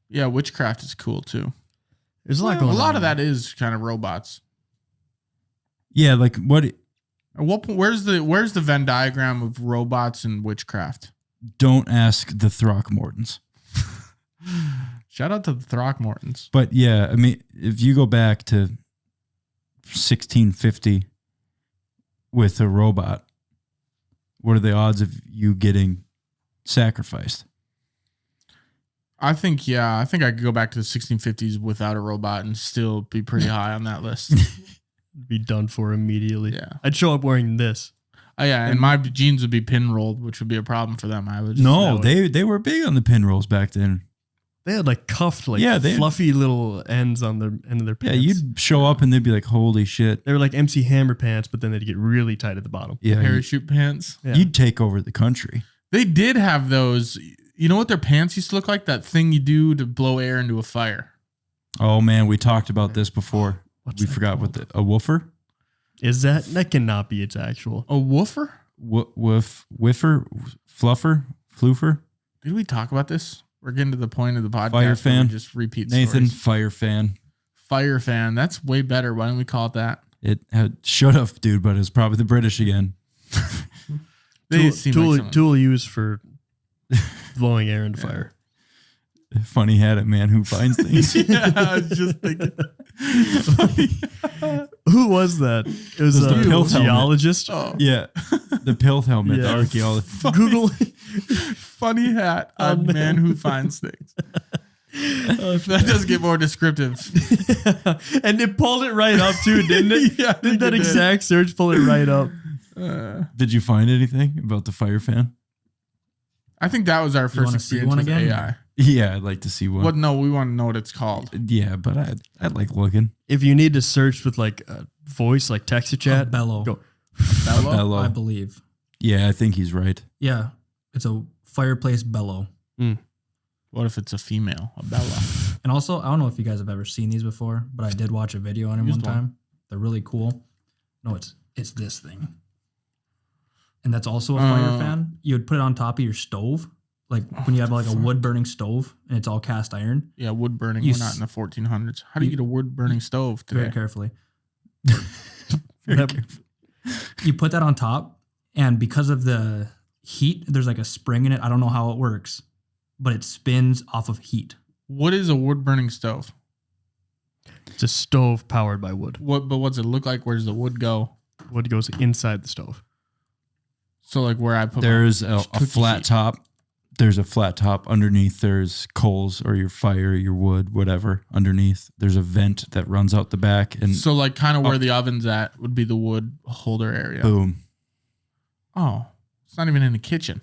Yeah, witchcraft is cool too.
There's a lot going on.
A lot of that is kind of robots.
Yeah, like what?
Where's the Venn diagram of robots and witchcraft?
Don't ask the Throckmortons.
Shout out to the Throckmortons.
But yeah, I mean, if you go back to 1650 with a robot, what are the odds of you getting sacrificed?
I think I could go back to the 1650s without a robot and still be pretty high on that list.
Be done for immediately.
Yeah.
I'd show up wearing this.
Oh yeah, and my jeans would be pin rolled, which would be a problem for them. I would
they were big on the pin rolls back then.
They had like cuffed, like fluffy little ends on their end of their pants.
Yeah, you'd show up and they'd be like, "Holy shit!"
They were like MC Hammer pants, but then they'd get really tight at the bottom.
Yeah,
parachute pants.
Yeah.
You'd take over the country.
They did have those. You know what their pants used to look like? That thing you do to blow air into a fire.
Oh man, we talked about this before.
What's
we
that
forgot
called?
what a woofer.
Is that cannot be its actual?
A woofer?
Whiffer, fluffer, floofer.
Did we talk about this? We're getting to the point of the podcast.
Fire fan.
Just repeat
Nathan,
stories.
fire fan.
Fire fan. That's way better. Why don't we call it that?
It should have, dude, but it's probably the British again.
Tool used for blowing air into fire.
Funny had it, man. Who finds things?
Yeah, I was just thinking.
Who was that? It was
the
a geologist.
Oh.
Yeah, the Pilth helmet, the archaeologist.
Google
funny hat on man who finds things. That does get more descriptive.
And it pulled it right up too, didn't it?
Yeah,
did that exact search pull it right up?
Did you find anything about the fire fan?
I think that was our first experience with AI.
Yeah, I'd like to see one.
What? No, we want to know what it's called.
Yeah, but I'd like looking.
If you need to search with like a voice, like text to chat,
bellow.
Go.
Bellow,
I believe.
Yeah, I think he's right.
Yeah, it's a fireplace bellow.
What if it's a female, a Bella?
And also, I don't know if you guys have ever seen these before, but I did watch a video on it one time. They're really cool. No, it's this thing. And that's also a fire fan. You would put it on top of your stove, like when you have like a wood burning stove and it's all cast iron.
Yeah, wood burning. We're not in the 1400s. How do you get a wood burning stove today?
Very carefully. You put that on top, and because of the heat, there's like a spring in it. I don't know how it works, but it spins off of heat.
What is a wood burning stove?
It's a stove powered by wood.
But what's it look like? Where does the wood go?
Wood goes inside the stove.
So like where I put
there's a flat top. There's a flat top underneath. There's coals or your fire, your wood, whatever underneath. There's a vent that runs out the back, and
so like kind of where the oven's at would be the wood holder area.
Boom.
Oh, it's not even in the kitchen.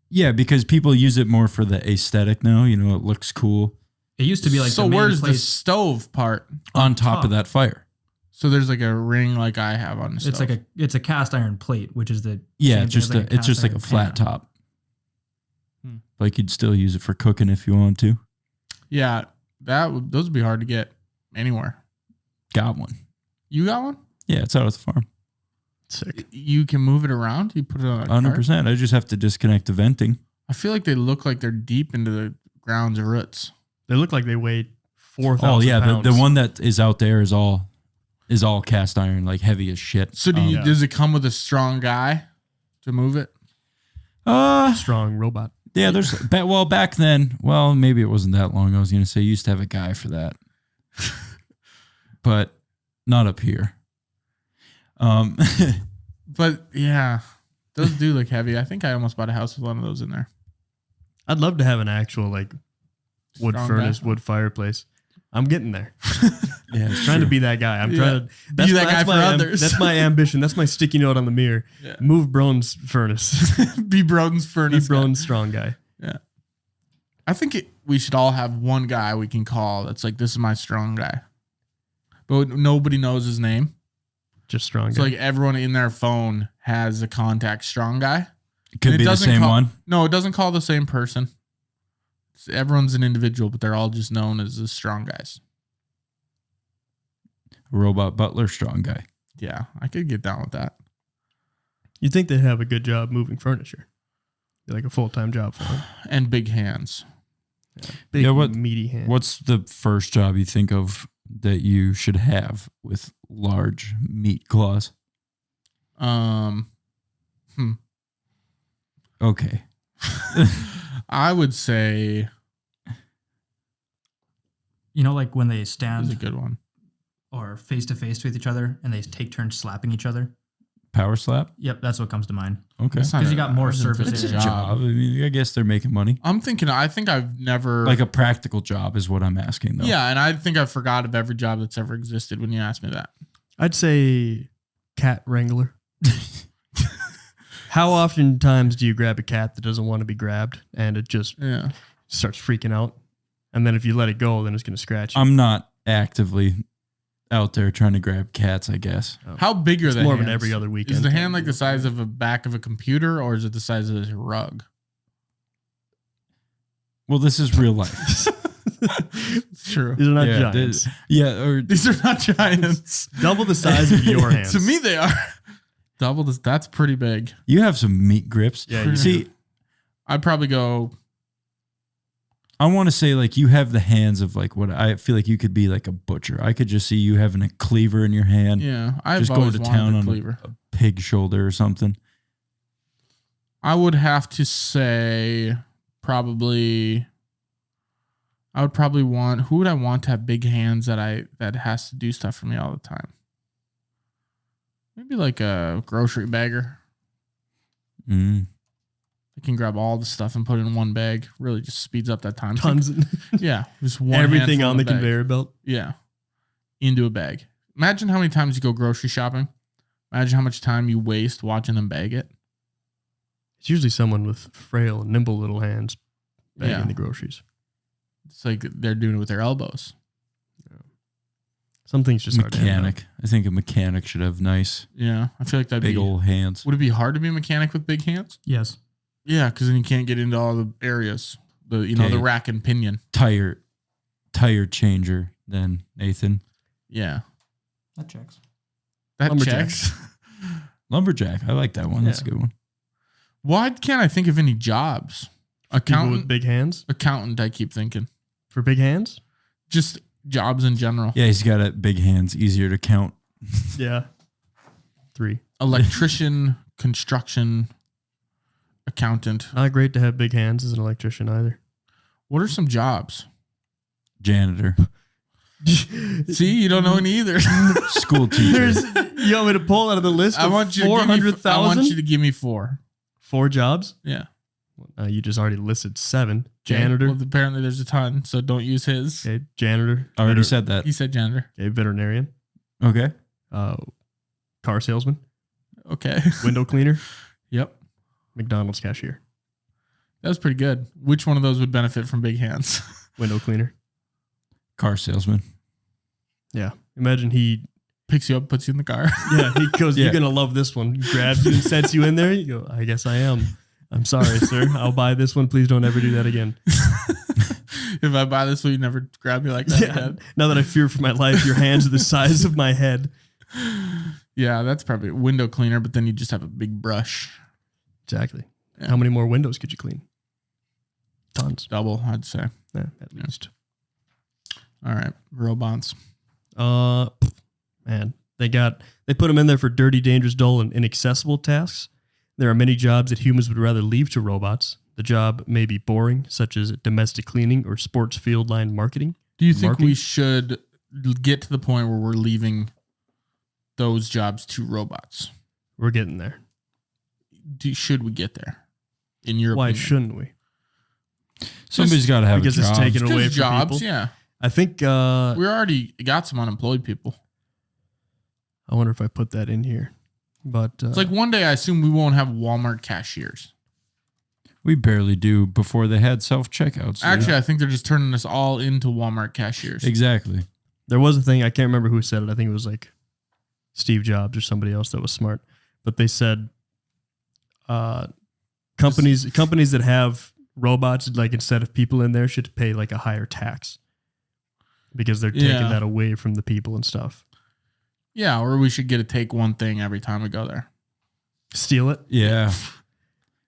Yeah, because people use it more for the aesthetic now. You know, it looks cool.
It used to be like
so. Where's the stove part
on top of that fire?
So there's like a ring like I have on the stove.
It's a cast iron plate, which is the
it's just like a flat top. Like you'd still use it for cooking if you want to.
Yeah, those would be hard to get anywhere.
Got one.
You got one?
Yeah, it's out of the farm.
Sick.
You can move it around. You put it on a
100%.
cart?
I just have to disconnect the venting.
I feel like they look like they're deep into the ground's roots.
They look like they weigh 4,000 pounds.
Oh yeah, the one that is out there is all cast iron, like heavy as shit.
So does it come with a strong guy to move it?
Strong robot.
Yeah, back then, well, maybe it wasn't that long ago. I was going to say you used to have a guy for that. But not up here.
But yeah, those do look heavy. I think I almost bought a house with one of those in there.
I'd love to have an actual like wood furnace, wood fireplace. I'm getting there.
Yeah,
trying to be that guy. I'm trying to
be that guy for others.
That's my ambition. That's my sticky note on the mirror. Yeah. Move Broden's furnace.
Be Broden's furnace.
Be Broden's strong guy.
Yeah. I think we should all have one guy we can call that's like, this is my strong guy. But nobody knows his name.
Just strong guy.
So like everyone in their phone has a contact strong guy.
It could be the same one.
No, it doesn't call the same person. Everyone's an individual, but they're all just known as the strong guys.
Robot butler, strong guy.
Yeah, I could get down with that.
You'd think they'd have a good job moving furniture. Like a full-time job for them.
And big hands.
Yeah, big, meaty hands.
What's the first job you think of that you should have with large meat claws? Okay.
I would say,
like when they stand,
is a good one,
or face to face with each other, and they take turns slapping each other.
Power slap.
Yep, that's what comes to mind.
Okay,
because you got more surface.
It's a job. I mean, I guess they're making money.
I think I've never
like a practical job is what I'm asking though.
Yeah, and I think I forgot of every job that's ever existed when you asked me that.
I'd say cat wrangler. How oftentimes do you grab a cat that doesn't want to be grabbed and it just starts freaking out? And then if you let it go, then it's going to scratch you.
I'm not actively out there trying to grab cats, I guess.
How big are they?
More of an every other weekend.
Is the hand like the size of a back of a computer, or is it the size of a rug?
Well, this is real life.
It's true.
These are not giants.
These are not giants.
Double the size of your hands.
To me, they are. Double this. That's pretty big.
You have some meat grips.
Yeah.
See,
I'd probably go.
I want to say like you have the hands of like what I feel like you could be like a butcher. I could just see you having a cleaver in your hand.
Yeah, I've
just going to town on a pig shoulder or something.
I would have to say probably. I would probably want. Who would I want to have big hands that has to do stuff for me all the time? Maybe like a grocery bagger. I can grab all the stuff and put it in one bag. Really just speeds up that time.
Tons.
Yeah. Just one.
Everything on the conveyor belt.
Yeah. Into a bag. Imagine how many times you go grocery shopping. Imagine how much time you waste watching them bag it.
It's usually someone with frail and nimble little hands bagging the groceries.
It's like they're doing it with their elbows.
Some things just
mechanic. I think a mechanic should have nice.
Yeah. I feel like that'd
big old hands.
Would it be hard to be a mechanic with big hands?
Yes.
Yeah, because then you can't get into all the areas. The rack and pinion.
Tire changer then, Nathan.
Yeah.
That checks.
That checks.
Lumberjack. I like that one. That's a good one.
Why can't I think of any jobs?
Accountant with big hands?
Accountant, I keep thinking.
For big hands?
Just jobs in general.
Yeah, he's got big hands, easier to count.
Yeah. 3.
Electrician, construction, accountant.
Not great to have big hands as an electrician either.
What are some jobs?
Janitor.
See, you don't know any either.
School teacher.
You want me to pull out of the list?
I want you 400,000. I want you to give me 4.
4 jobs?
Yeah.
You just already listed 7. Janitor.
Well, apparently there's a ton, so don't use his.
Okay, janitor.
I already said that.
He said janitor.
Okay, veterinarian.
Okay.
Car salesman.
Okay.
Window cleaner.
Yep.
McDonald's cashier.
That was pretty good. Which one of those would benefit from big hands?
Window cleaner.
Car salesman.
Yeah. Imagine he
picks you up, puts you in the car.
Yeah. He goes, You're going to love this one. He grabs you and sets you in there. You go, I guess I am. I'm sorry, sir. I'll buy this one. Please don't ever do that again.
If I buy this one, you never grab me like that again.
Now that I fear for my life, your hands are the size of my head.
Yeah, that's probably a window cleaner, but then you just have a big brush.
Exactly. Yeah. How many more windows could you clean? Tons.
Double, I'd say.
Yeah, at least.
All right. Robots.
Man, they put them in there for dirty, dangerous, dull, and inaccessible tasks. There are many jobs that humans would rather leave to robots. The job may be boring, such as domestic cleaning or sports field line marketing.
Do you think we should get to the point where we're leaving those jobs to robots?
We're getting there.
Should we get there? In your
Why
opinion?
Shouldn't we?
Somebody's got to have a job.
It's taken away from
jobs,
people.
Yeah.
I think
we already got some unemployed people.
I wonder if I put that in here. But
it's like one day I assume we won't have Walmart cashiers.
We barely do before they had self-checkouts.
Actually, I think they're just turning us all into Walmart cashiers.
Exactly.
There was a thing, I can't remember who said it. I think it was like Steve Jobs or somebody else that was smart. But they said companies that have robots, like instead of people in there, should pay like a higher tax because they're taking that away from the people and stuff.
Yeah, or we should get to take one thing every time we go there.
Steal it?
Yeah.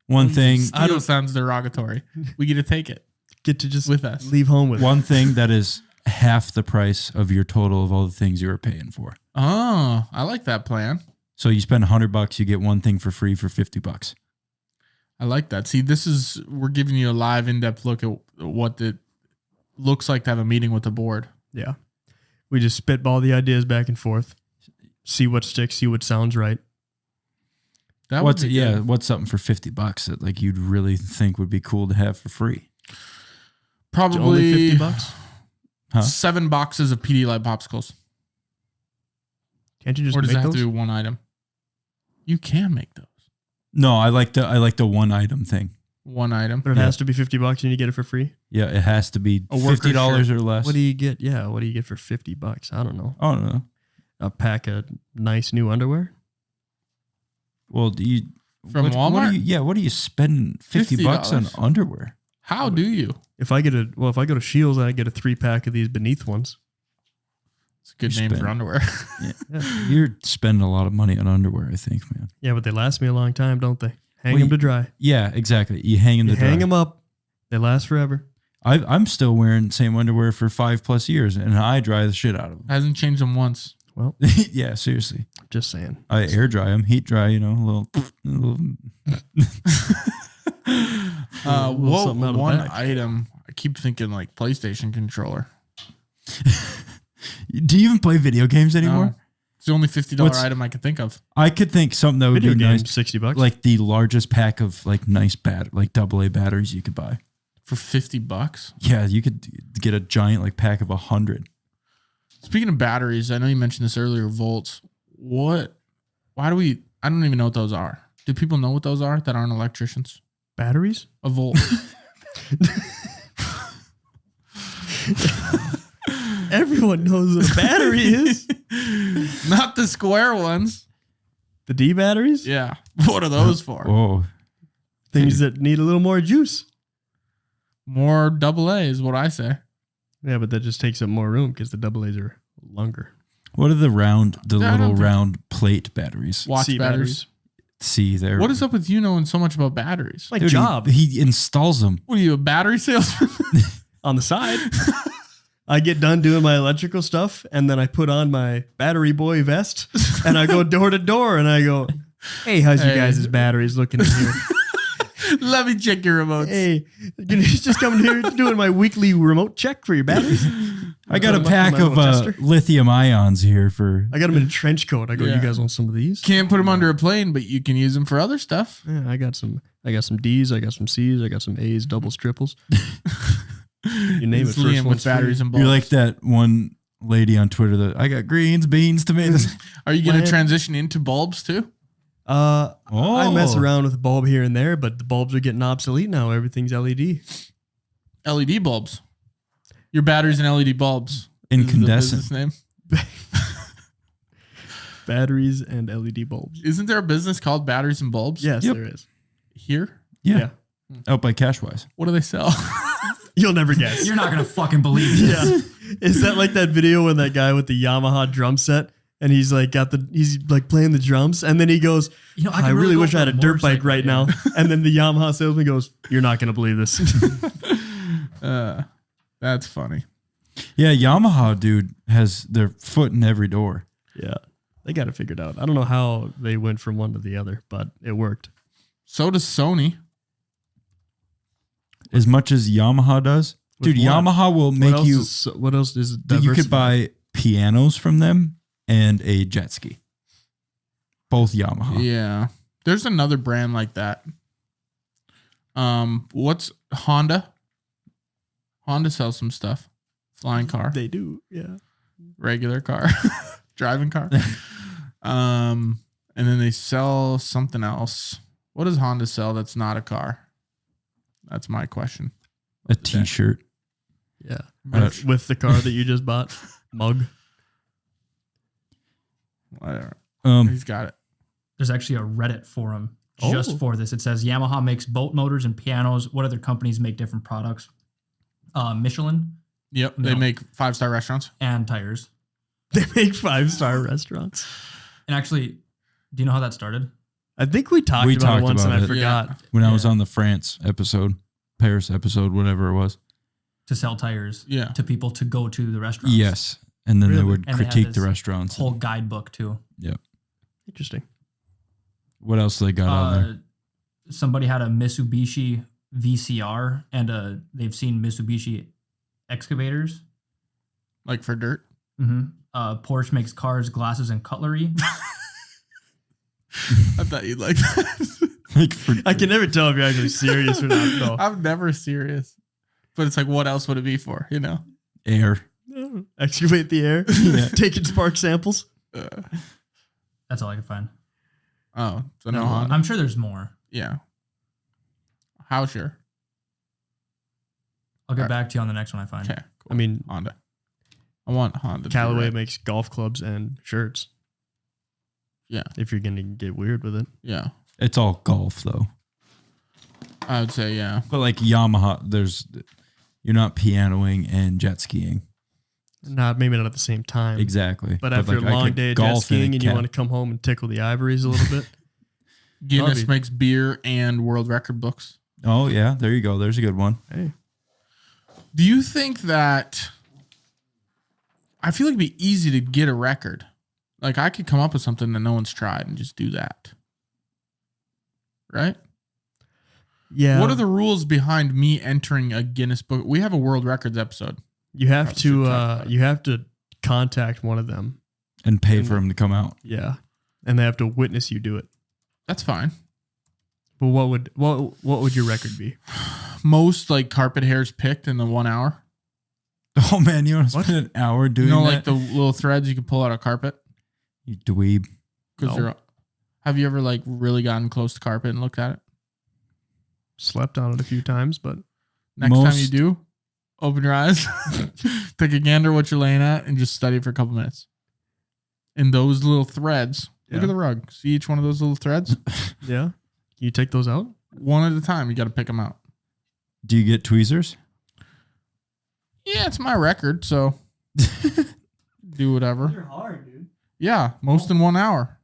One thing.
I don't sounds derogatory. We get to take it.
Get to just
with us.
Leave home with
one thing that is half the price of your total of all the things you were paying for.
Oh, I like that plan.
So you spend $100, you get one thing for free for $50.
I like that. See, we're giving you a live, in-depth look at what it looks like to have a meeting with the board.
Yeah. We just spitball the ideas back and forth. See what sticks, see what sounds right.
What's something for $50 that like you'd really think would be cool to have for free?
Probably
only $50.
Huh? 7 boxes of Pedialyte popsicles.
Can't you just
or does
make
it have
those?
to be one item? You can make those.
No, I like the one item thing.
One item,
but it has to be $50 and you get it for free.
Yeah, it has to be $50 or less.
What do you get? Yeah, what do you get for $50? I don't know.
I don't know.
A pack of nice new underwear.
Well, do you
from Walmart?
What are you spending $50 on underwear?
How do you?
If I go to Shields, I get a 3-pack of these beneath ones.
It's a good name for underwear.
Yeah. You're spending a lot of money on underwear, I think, man.
Yeah, but they last me a long time, don't they? Hang them to dry.
Yeah, exactly. You hang them to dry.
Hang them up. They last forever.
I'm still wearing the same underwear for 5+ years, and I dry the shit out of them.
Hasn't changed them once.
Well,
yeah, seriously.
Just saying.
I air dry them, heat dry, a little.
One item. I keep thinking like PlayStation controller.
Do you even play video games anymore?
No. It's the only $50 item I could think of.
I could think something that would be nice.
$60.
Like the largest pack of like nice AA batteries you could buy.
For $50?
Yeah, you could get a giant like pack of 100.
Speaking of batteries, I know you mentioned this earlier, volts. I don't even know what those are. Do people know what those are that aren't electricians?
Batteries?
A volt.
Everyone knows what a battery is.
Not the square ones.
The D batteries?
Yeah. What are those for?
Oh.
Things that need a little more juice.
More AA is what I say.
Yeah, but that just takes up more room because the AA's are longer.
What are the little round plate batteries?
Watch batteries.
See there.
What is up with you knowing so much about batteries?
My job.
He installs them.
What are you, a battery salesman?
On the side. I get done doing my electrical stuff, and then I put on my battery boy vest, and I go door to door, and I go, hey, how's you guys' batteries looking in here?
Let me check your remotes.
Hey, just coming here doing my weekly remote check for your batteries.
I got a pack of lithium ions here for.
I got them in a trench coat. I go, you guys want some of these?
Can't put them under a plane, but you can use them for other stuff.
Yeah, I got some D's, I got some C's, I got some A's, doubles, triples. You name it.
Liam with batteries and bulbs.
You're like that one lady on Twitter that I got greens, beans, tomatoes.
Are you going to transition into bulbs too?
I mess around with a bulb here and there, but the bulbs are getting obsolete now. Everything's LED.
LED bulbs. Your batteries and LED bulbs.
Incandescent.
Is the business name?
Batteries and LED bulbs.
Isn't there a business called Batteries and Bulbs?
Yes, there is.
Here?
Yeah. Out by Cashwise.
What do they sell?
You'll never guess.
You're not gonna fucking believe this.
Yeah. Is that like that video when that guy with the Yamaha drum set and he's like playing the drums and then he goes, I really wish I had a dirt bike right now. And then the Yamaha salesman goes, you're not gonna believe this.
That's funny.
Yeah, Yamaha, dude, has their foot in every door.
Yeah. They got it figured out. I don't know how they went from one to the other, but it worked.
So does Sony.
As much as Yamaha does. Dude, Yamaha will make you...
What else is
you could buy pianos from them and a jet ski. Both Yamaha.
Yeah. There's another brand like that. What's Honda? Honda sells some stuff. Flying car.
They do, yeah.
Regular car. Driving car. And then they sell something else. What does Honda sell that's not a car? That's my question.
A T-shirt.
Yeah. With the car that you just bought. Mug.
Whatever. He's got it.
There's actually a Reddit forum just for this. It says Yamaha makes boat motors and pianos. What other companies make different products? Michelin.
Yep. They make 5-star restaurants.
And tires.
They make 5-star restaurants.
And actually, do you know how that started?
I think we talked about it once and I forgot.
When I was on the France episode, Paris episode, whatever it was.
To sell tires to people to go to the restaurants.
Yes. And then they would critique the restaurants.
Whole guidebook too.
Yep.
Interesting.
What else they got on there?
Somebody had a Mitsubishi VCR and they've seen Mitsubishi excavators.
Like for dirt?
Mm-hmm. Porsche makes cars, glasses, and cutlery.
I thought you'd like that.
I can never tell if you're actually serious or not. No.
I'm never serious. But it's like, what else would it be for, you know?
Air.
Excavate the air. Taking spark samples.
That's all I can find.
Oh, so no Honda?
I'm sure there's more.
Yeah. How sure?
I'll get back to you on the next one I find.
Okay, cool.
I mean,
Honda. I want Honda.
Callaway makes golf clubs and shirts.
Yeah.
If you're going to get weird with it.
Yeah.
It's all golf, though.
I would say, yeah.
But like Yamaha, you're not pianoing and jet skiing.
Maybe not at the same time.
Exactly.
But after a long day of jet skiing and you want to come home and tickle the ivories a little bit.
Guinness makes beer and world record books.
Oh, yeah. There you go. There's a good one.
Hey.
Do you think that... I feel like it'd be easy to get a record. Like, I could come up with something that no one's tried and just do that. Right?
Yeah.
What are the rules behind me entering a Guinness book? We have a world records episode.
You have to contact one of them.
And pay for them to come out.
Yeah. And they have to witness you do it.
That's fine.
But what would your record be?
Most like carpet hairs picked in the 1 hour.
Oh man, you want to spend an hour doing that?
Like the little threads you can pull out of carpet?
You dweeb.
Have you ever like really gotten close to carpet and looked at it?
Slept on it a few times, but
next time you do, open your eyes, take a gander what you're laying at, and just study it for a couple minutes. And those little threads, look at the rug. See each one of those little threads?
Yeah. Can you take those out?
One at a time. You got to pick them out.
Do you get tweezers?
Yeah, it's my record, so do whatever.
They're hard, dude.
Yeah, most in 1 hour.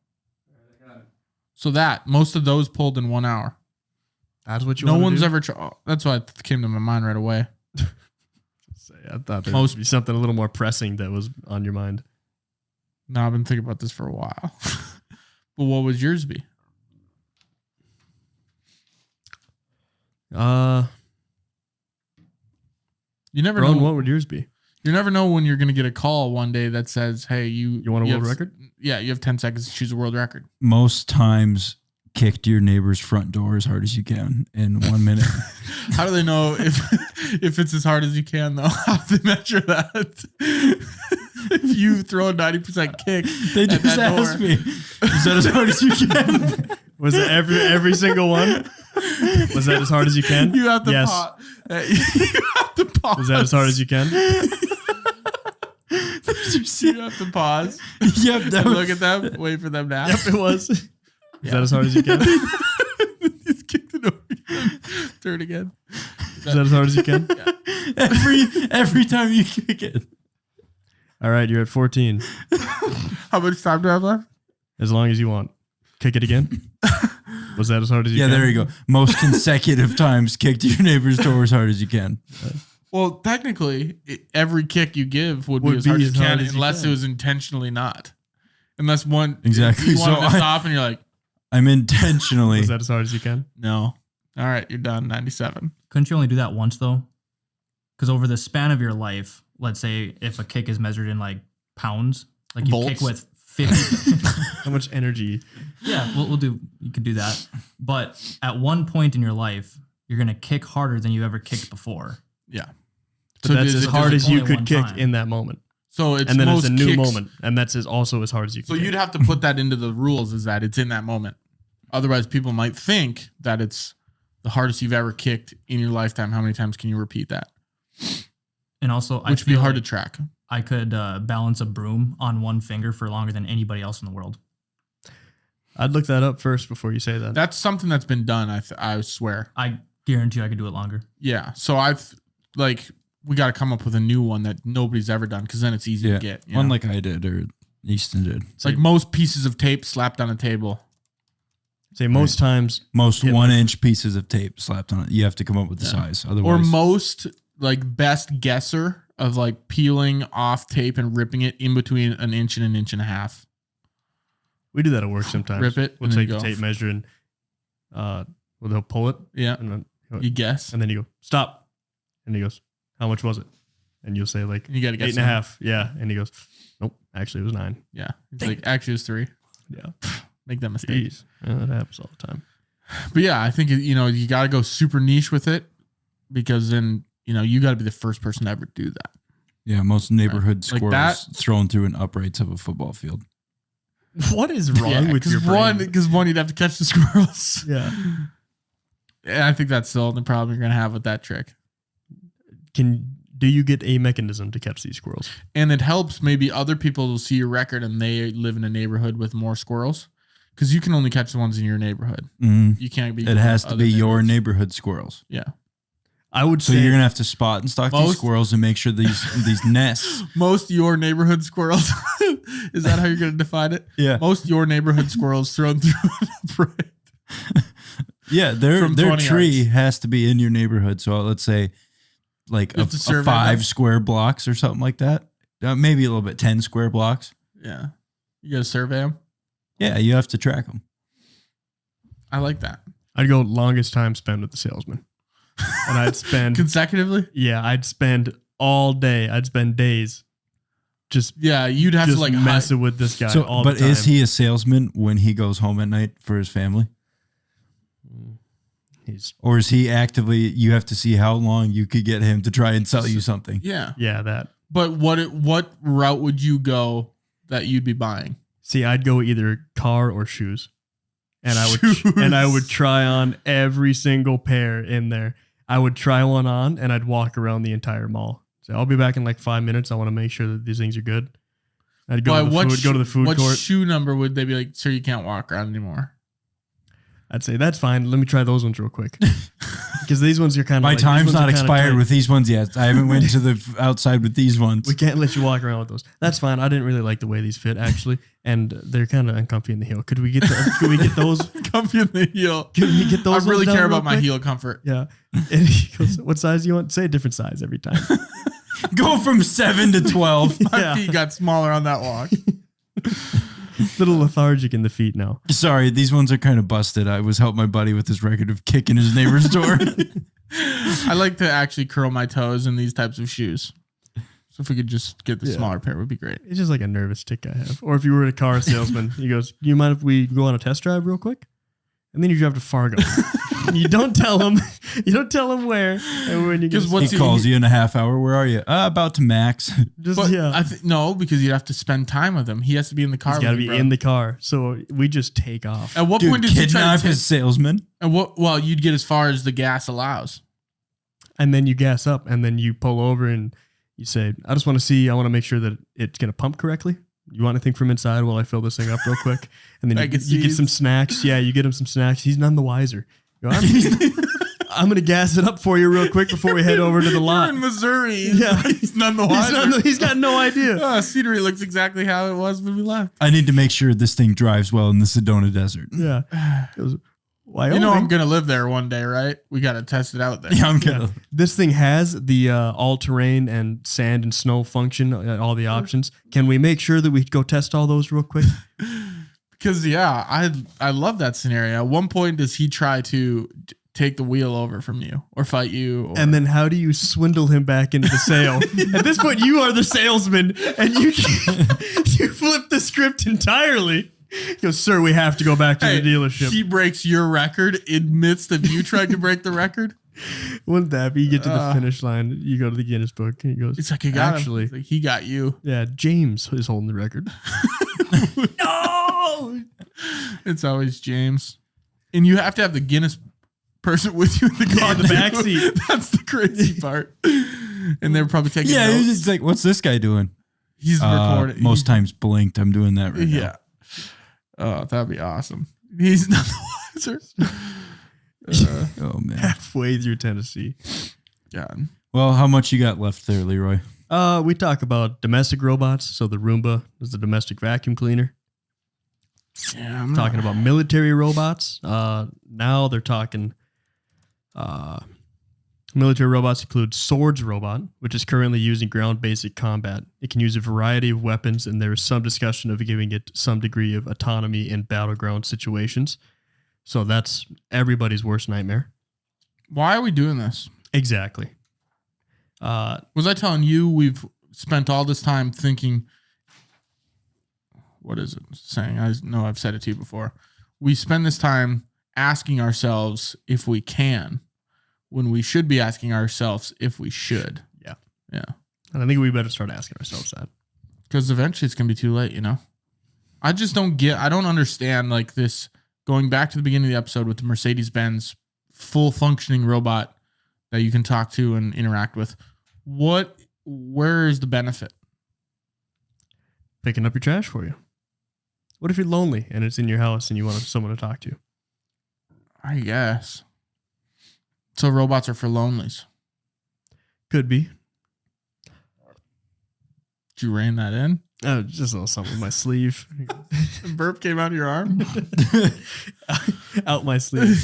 So most of those pulled in 1 hour.
That's what you.
No one's ever tried. That's what came to my mind right away.
I thought there would be something a little more pressing that was on your mind.
No, I've been thinking about this for a while. But what would yours be? You never know.
What would yours be?
You never know when you're going to get a call one day that says, hey, you
want a world record?
Yeah, you have 10 seconds to choose a world record.
Most times, kick your neighbor's front door as hard as you can in 1 minute.
How do they know if it's as hard as you can, though? How do they measure that? If you throw a 90% kick,
they just ask me, is that as hard as you can?
Was it every single one? Was that as hard as you can?
You have to pause. You have to pause.
Was that as hard as you can?
You have to pause.
Yep.
Look at them. Wait for them to ask.
Yep, it was. Is that as hard as you can?
He's kicked it over again. Turn again.
Is that as hard as you can?
Yeah. Every time you kick it.
All right, you're at 14.
How much time do I have left?
As long as you want. Kick it again. Was that as hard as you can?
Yeah, there you go. Most consecutive times kick to your neighbor's door as hard as you can.
Well, technically, every kick you give would be as hard as you can, unless it was intentionally not. Unless one
exactly.
You wanted to stop and you're like,
I'm intentionally.
Was that as hard as you can?
No. All right, you're done. 97.
Couldn't you only do that once though? Because over the span of your life, let's say if a kick is measured in like pounds, like you
volts.
kick with 50.
How much energy?
Yeah, you could do that. But at one point in your life, you're going to kick harder than you ever kicked before.
Yeah.
But that's as hard as you could kick in that moment.
So it's
and then
most
it's a new
kicks,
moment, and that's also as hard as you can.
So you'd have to put that into the rules, is that it's in that moment. Otherwise, people might think that it's the hardest you've ever kicked in your lifetime. How many times can you repeat that?
And also,
which would be hard to track.
I could balance a broom on one finger for longer than anybody else in the world.
I'd look that up first before you say that.
That's something that's been done. I swear.
I guarantee I could do it longer.
Yeah. So we got to come up with a new one that nobody's ever done, because then it's easy to get.
One like I did or Easton did.
It's like most pieces of tape slapped on a table.
Say most times.
Most 1-inch pieces of tape slapped on it. You have to come up with the size. Otherwise,
or most like best guesser of like peeling off tape and ripping it in between an inch and an inch and a half.
We do that at work sometimes.
Rip it.
We'll take a tape measure and they'll pull it.
Yeah.
And then
you guess.
And then you go, stop. And he goes, how much was it? And you'll say like
you gotta guess
8.5. Yeah. And he goes, nope, actually it was 9.
Yeah. He's like, actually it was 3.
Yeah.
Make that mistake.
That happens all the time.
But yeah, I think, you got to go super niche with it, because then, you got to be the first person to ever do that.
Yeah. Most neighborhood squirrels
that,
thrown through an uprights of a football field.
What is wrong with your brain?
Because one, you'd have to catch the squirrels.
Yeah.
And I think that's the only problem you're going to have with that trick.
Do you get a mechanism to catch these squirrels?
And it helps maybe other people will see your record and they live in a neighborhood with more squirrels, because you can only catch the ones in your neighborhood.
Mm-hmm.
You can't be.
It has to be your neighborhood squirrels.
Yeah.
I would say
you're gonna have to spot and stalk these squirrels and make sure these nests.
Most your neighborhood squirrels. Is that how you're gonna define it?
Yeah.
Most your neighborhood squirrels thrown through an upright.
Yeah, their tree yards has to be in your neighborhood. So let's say like a 5 square blocks or something like that. Maybe a little bit, 10 square blocks.
Yeah. You got to survey them?
Yeah, you have to track them.
I like that.
I'd go longest time spent with the salesman. And I'd spend
consecutively?
Yeah, I'd spend all day. I'd spend days
you'd have to like
messing with this guy all the time.
But is he a salesman when he goes home at night for his family? Or is he actively, you have to see how long you could get him to try and sell you something?
Yeah.
Yeah, that.
But what route would you go that you'd be buying?
See, I'd go either car or shoes. And I would try on every single pair in there. I would try one on and I'd walk around the entire mall. So I'll be back in like 5 minutes. I want to make sure that these things are good. I'd go to the food court.
What shoe number would they be like, sir, you can't walk around anymore?
I'd say, that's fine. Let me try those ones real quick. Because these ones are kind of
My time's not expired with these ones yet. I haven't went to the outside with these ones.
We can't let you walk around with those. That's fine. I didn't really like the way these fit, actually. And they're kind of uncomfy in the heel. Could we get those?
Comfy in the heel.
Could we get those?
I really care about my heel comfort.
Yeah. And he goes, what size do you want? Say a different size every time.
Go from 7 to 12.
My feet got smaller on that walk.
Little lethargic in the feet now.
Sorry, these ones are kind of busted. I was helping my buddy with his record of kicking his neighbor's door.
I like to actually curl my toes in these types of shoes. So if we could just get the smaller pair, it would be great.
It's just like a nervous tick I have. Or if you were a car salesman, he goes, you mind if we go on a test drive real quick? And then you drive to Fargo. You don't tell him. You don't tell him where. And when you get,
he calls you in a half hour. Where are you? About to Max.
No, because you'd have to spend time with him. He has to be in the car.
He's got to be in the car. So we just take off.
At what point did you
kidnap his salesman?
And well, you'd get as far as the gas allows.
And then you gas up, and then you pull over, and you say, I just want to see. I want to make sure that it's going to pump correctly. You want anything from inside while I fill this thing up real quick? And then you get some snacks. Yeah, you get him some snacks. He's none the wiser. I'm going to gas it up for you real quick before we head over to the lot.
You're in Missouri.
Yeah.
He's none the wiser.
He's got no idea.
Scenery looks exactly how it was when we left.
I need to make sure this thing drives well in the Sedona Desert.
Yeah. It was Wyoming.
You know I'm going to live there one day, right? We got to test it out there.
Yeah, I'm going to.
This thing has the all-terrain and sand and snow function, all the options. Can we make sure that we go test all those real quick?
Because, I love that scenario. At one point, does he try to take the wheel over from you or fight you?
And then how do you swindle him back into the sale? At this point, you are the salesman, and you flip the script entirely. He goes, sir, we have to go back to the dealership.
He breaks your record in midst of you trying to break the record?
Wouldn't that be? You get to the finish line, you go to the Guinness Book, and he goes,
it's like, he got him. Like, he got you.
Yeah, James is holding the record. No!
It's always James. And you have to have the Guinness person with you in the car.
In the back seat.
That's the crazy part. And they're probably taking
notes.
He's
just like, what's this guy doing?
He's recording.
Most times blinked. I'm doing that right now.
Yeah. Oh, that'd be awesome. He's not the wiser.
Oh, man.
Halfway through Tennessee.
God.
Well, how much you got left there, Leroy?
We talk about domestic robots. So the Roomba is the domestic vacuum cleaner.
Yeah, I'm
talking about military robots. Now they're talking military robots include Swords Robot, which is currently used in ground basic combat. It can use a variety of weapons, and there is some discussion of giving it some degree of autonomy in battleground situations. So that's everybody's worst nightmare.
Why are we doing this?
Exactly.
Was I telling you we've spent all this time thinking... What is it saying? I know I've said it to you before. We spend this time asking ourselves if we can, when we should be asking ourselves if we should.
Yeah.
Yeah.
And I think we better start asking ourselves that.
Because eventually it's going to be too late, you know? I don't understand like this, going back to the beginning of the episode with the Mercedes-Benz full functioning robot that you can talk to and interact with. Where is the benefit?
Picking up your trash for you. What if you're lonely and it's in your house and you want someone to talk to?
I guess. So robots are for lonelies.
Could be.
Did you rein that in?
Oh, just a little something in my sleeve.
Burp came out of your arm?
Out my sleeve.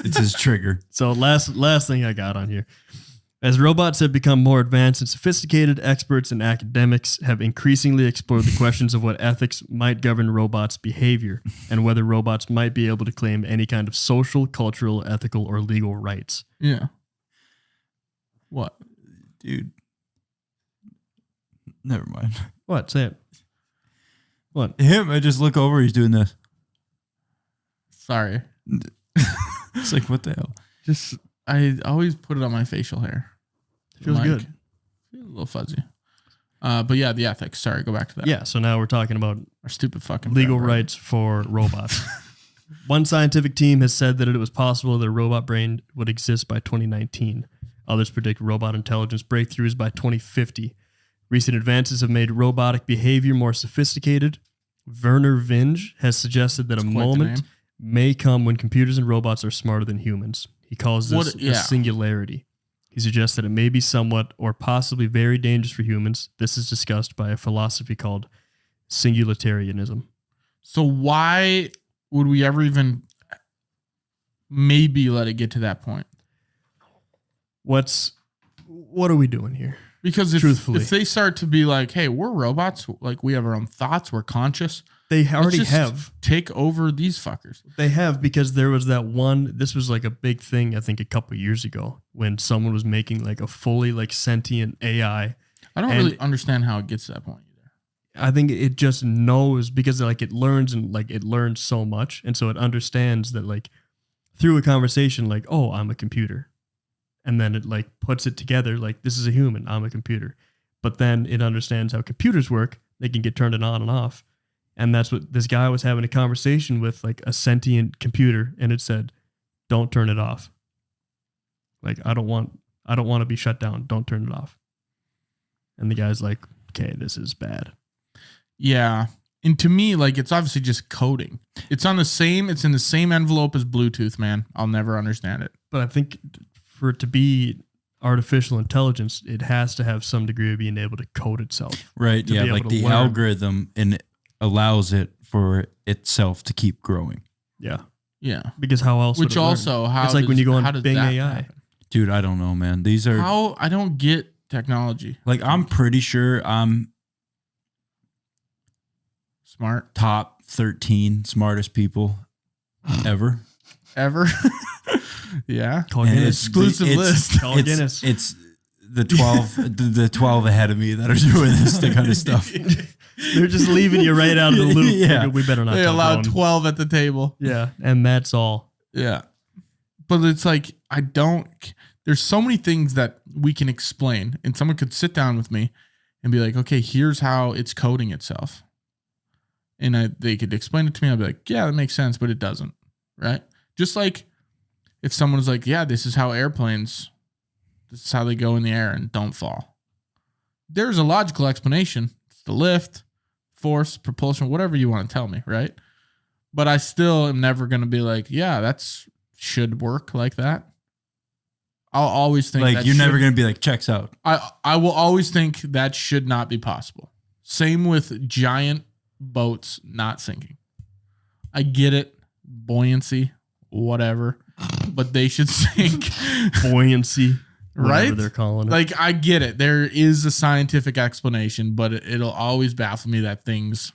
It's his trigger.
So last thing I got on here. As robots have become more advanced and sophisticated, experts and academics have increasingly explored the questions of what ethics might govern robots' behavior and whether robots might be able to claim any kind of social, cultural, ethical, or legal rights.
Yeah. What?
Dude. Never mind.
What? Say it. What?
Him, I just look over, he's doing this.
Sorry.
It's like, what the hell?
I always put it on my facial hair.
Feels good.
A little fuzzy. But yeah, the ethics. Sorry, go back to that.
Yeah, so now we're talking about
our stupid fucking
legal rights for robots. One scientific team has said that it was possible that a robot brain would exist by 2019. Others predict robot intelligence breakthroughs by 2050. Recent advances have made robotic behavior more sophisticated. Werner Vinge has suggested that a moment may come when computers and robots are smarter than humans. He calls this a singularity. He suggests that it may be somewhat or possibly very dangerous for humans. This is discussed by a philosophy called singularitarianism.
So why would we ever even maybe let it get to that point?
What are we doing here?
Because if they start to be like, hey, we're robots, like we have our own thoughts, we're conscious.
They already have.
Take over these fuckers.
They have, because there was that one, this was like a big thing, I think a couple years ago, when someone was making like a fully like sentient AI.
I don't really understand how it gets to that point either.
I think it just knows, because like it learns and like it learns so much. And so it understands that like through a conversation, like, oh, I'm a computer. And then it like puts it together like, this is a human, I'm a computer. But then it understands how computers work. They can get turned on and off. And that's what this guy was having a conversation with, like a sentient computer. And it said, don't turn it off. Like, I don't want to be shut down. Don't turn it off. And the guy's like, okay, this is bad.
Yeah. And to me, like, it's obviously just coding. It's in the same envelope as Bluetooth, man. I'll never understand it.
But I think for it to be artificial intelligence, it has to have some degree of being able to code itself.
Right. Yeah. Like the algorithm allows it for itself to keep growing.
Yeah.
Yeah.
Because how else would it learn? It's like when you go on Bing AI. Happen?
Dude, I don't know, man. These are...
I don't get technology.
Like, I'm pretty sure I'm...
Smart.
Top 13 smartest people ever.
Ever? Yeah.
Call Guinness.
Exclusive list.
Call Guinness.
It's the 12 the 12 ahead of me that are doing this kind of stuff.
They're just leaving you right out of the loop.
Yeah.
We better not.
They allowed 12 at the table.
Yeah. And that's all.
Yeah. But it's like, there's so many things that we can explain, and someone could sit down with me and be like, okay, here's how it's coding itself. And they could explain it to me. I'd be like, yeah, that makes sense, but it doesn't. Right? Just like if someone was like, yeah, this is how this is how they go in the air and don't fall. There's a logical explanation. It's the lift, force, propulsion, whatever you want to tell me, right? But I still am never going to be like, yeah, that's should work like that. I'll always think
like you're never going to be like, checks out.
I will always think that should not be possible. Same with giant boats not sinking. I get it. Buoyancy, whatever, but they should sink.
Buoyancy,
right?
They're calling it.
Like, I get it. There is a scientific explanation, but it'll always baffle me that things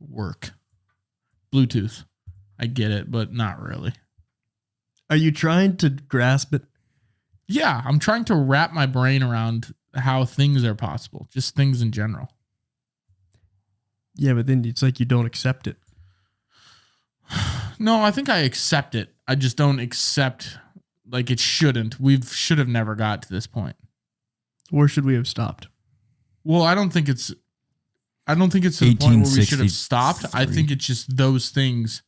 work. Bluetooth, I get it, but not really.
Are you trying to grasp it?
Yeah, I'm trying to wrap my brain around how things are possible, just things in general.
Yeah, but then it's like you don't accept it.
No, I think I accept it. I just don't accept, like, it shouldn't. We should have never got to this point.
Where should we have stopped?
Well, I don't think it's to the point where we should have stopped. I think it's just those things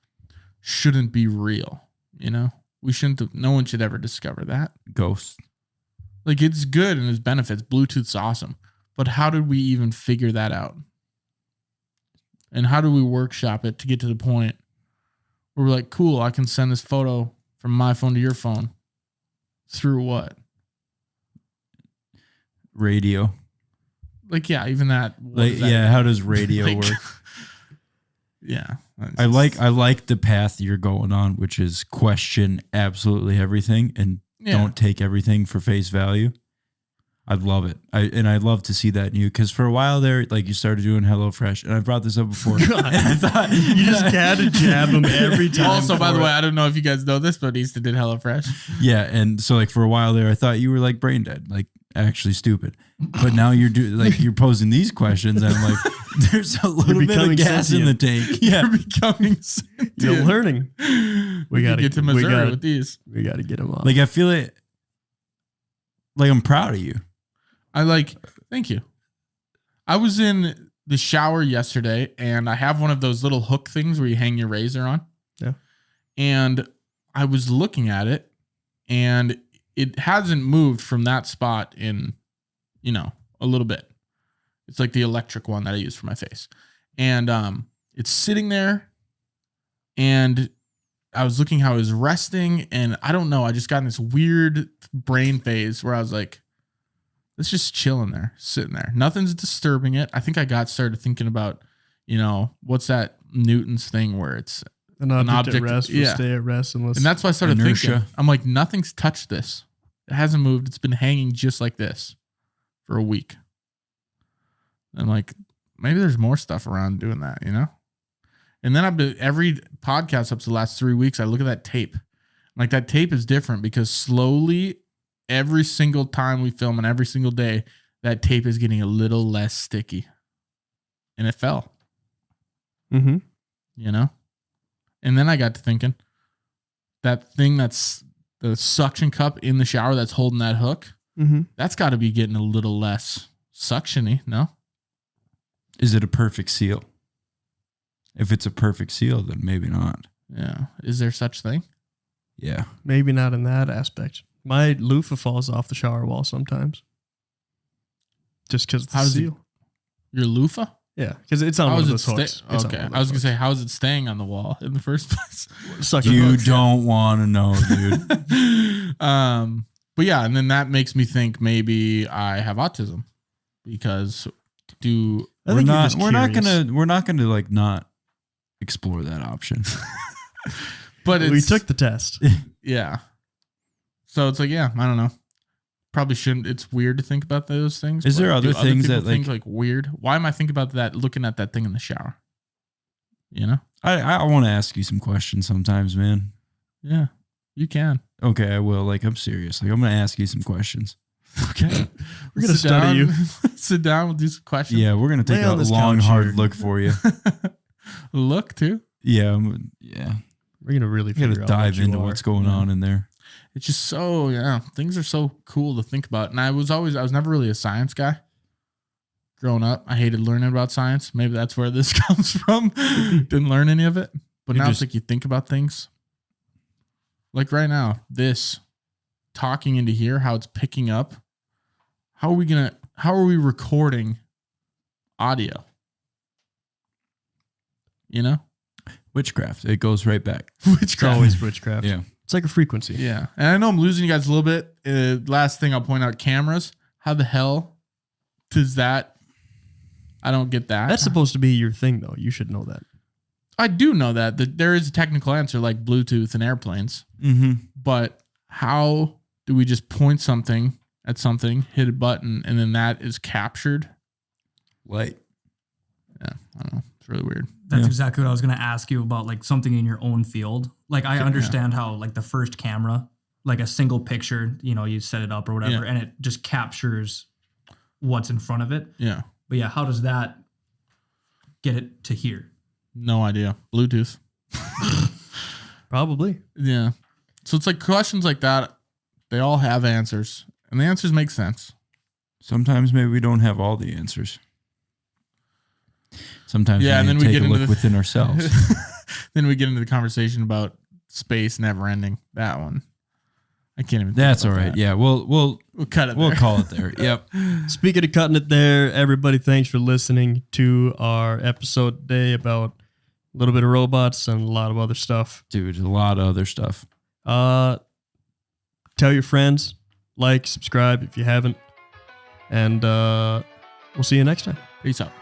shouldn't be real. You know, we shouldn't have, no one should ever discover that.
Ghosts.
Like, it's good and its benefits. Bluetooth's awesome. But how did we even figure that out? And how do we workshop it to get to the point where we're like, cool, I can send this photo from my phone to your phone through what?
Radio.
Like, yeah, even that.
Like, yeah, how does radio work?
Yeah.
I like the path you're going on, which is question absolutely everything and don't take everything for face value. I love it. I'd love to see that in you, because for a while there, like, you started doing HelloFresh, and I brought this up before. And I thought
you just had to jab him every time.
Also, by the way, I don't know if you guys know this, but Easton did HelloFresh.
Yeah, and so like for a while there, I thought you were like brain dead, like actually stupid. But now you're posing these questions, and I'm like, there's a little bit of gas sentient in the tank.
Yeah, you're becoming sentient.
You're learning. We gotta
get to Missouri with these.
We gotta get them off.
Like, I feel it. Like, I'm proud of you.
Thank you. I was in the shower yesterday, and I have one of those little hook things where you hang your razor on.
Yeah.
And I was looking at it, and it hasn't moved from that spot in, a little bit. It's like the electric one that I use for my face. And it's sitting there, and I was looking how it was resting, and I don't know, I just got in this weird brain phase where I was like, it's just chilling there, sitting there. Nothing's disturbing it. I think I started thinking about, what's that Newton's thing where it's
an object at rest will stay at rest unless.
And that's why I started thinking. I'm like, nothing's touched this. It hasn't moved. It's been hanging just like this for a week. I'm like, maybe there's more stuff around doing that, And then every podcast up to the last 3 weeks, I look at that tape. Like, that tape is different because slowly, every single time we film and every single day, that tape is getting a little less sticky. And it fell.
Mm-hmm.
And then I got to thinking, that thing that's the suction cup in the shower that's holding that hook, that's got to be getting a little less suction-y, no?
Is it a perfect seal? If it's a perfect seal, then maybe not.
Yeah. Is there such thing?
Yeah.
Maybe not in that aspect. My loofah falls off the shower wall sometimes. Just because it's a seal.
Your loofah?
Yeah, because it's on one of those hooks.
Okay. I was going to say, how is it staying on the wall in the first place?
You don't want to know, dude.
But yeah, and then that makes me think maybe I have autism, because
we're not gonna like not explore that option.
But
we took the test.
Yeah. So it's like, yeah, I don't know. Probably shouldn't. It's weird to think about those things.
Is there other things that
think like weird? Why am I thinking about that? Looking at that thing in the shower.
I want to ask you some questions sometimes, man.
Yeah, you can.
Okay, I will. Like, I'm serious. Like, I'm gonna ask you some questions.
Okay,
we're gonna study you.
Sit down. We'll do some questions.
Yeah, we're gonna take a long, hard look for you.
Look too.
Yeah,
We're gonna really
dive into what's going on in there.
it's just so, things are so cool to think about. And I was never really a science guy growing up. I hated learning about science. Maybe that's where this comes from. Didn't learn any of it. But now it's like you think about things. Like right now, this talking into here, how it's picking up. How are we recording audio? You know?
Witchcraft. It goes right back.
It's always witchcraft.
Yeah.
It's like a frequency.
Yeah. And I know I'm losing you guys a little bit. Last thing I'll point out, cameras. How the hell does that? I don't get that.
That's supposed to be your thing, though. You should know that.
I do know that there is a technical answer like Bluetooth and airplanes.
Mm-hmm.
But how do we just point something at something, hit a button, and then that is captured?
Light.
Yeah, I don't know. It's really weird.
That's exactly what I was going to ask you about, like something in your own field. Like I understand how like the first camera, like a single picture, you set it up or whatever, and it just captures what's in front of it.
Yeah.
But yeah, how does that get it to here?
No idea. Bluetooth.
Probably.
Yeah. So it's like questions like that. They all have answers, and the answers make sense.
Sometimes maybe we don't have all the answers. Sometimes
and then we
take
get
a
into
look within ourselves.
Then we get into the conversation about space never ending. That one. I can't even.
That's all right. That. Yeah, we'll
cut it.
We'll call it there. Yep.
Speaking of cutting it there, everybody, thanks for listening to our episode today about a little bit of robots and a lot of other stuff.
Dude, a lot of other stuff.
Tell your friends, like, subscribe if you haven't, and we'll see you next time.
Peace out.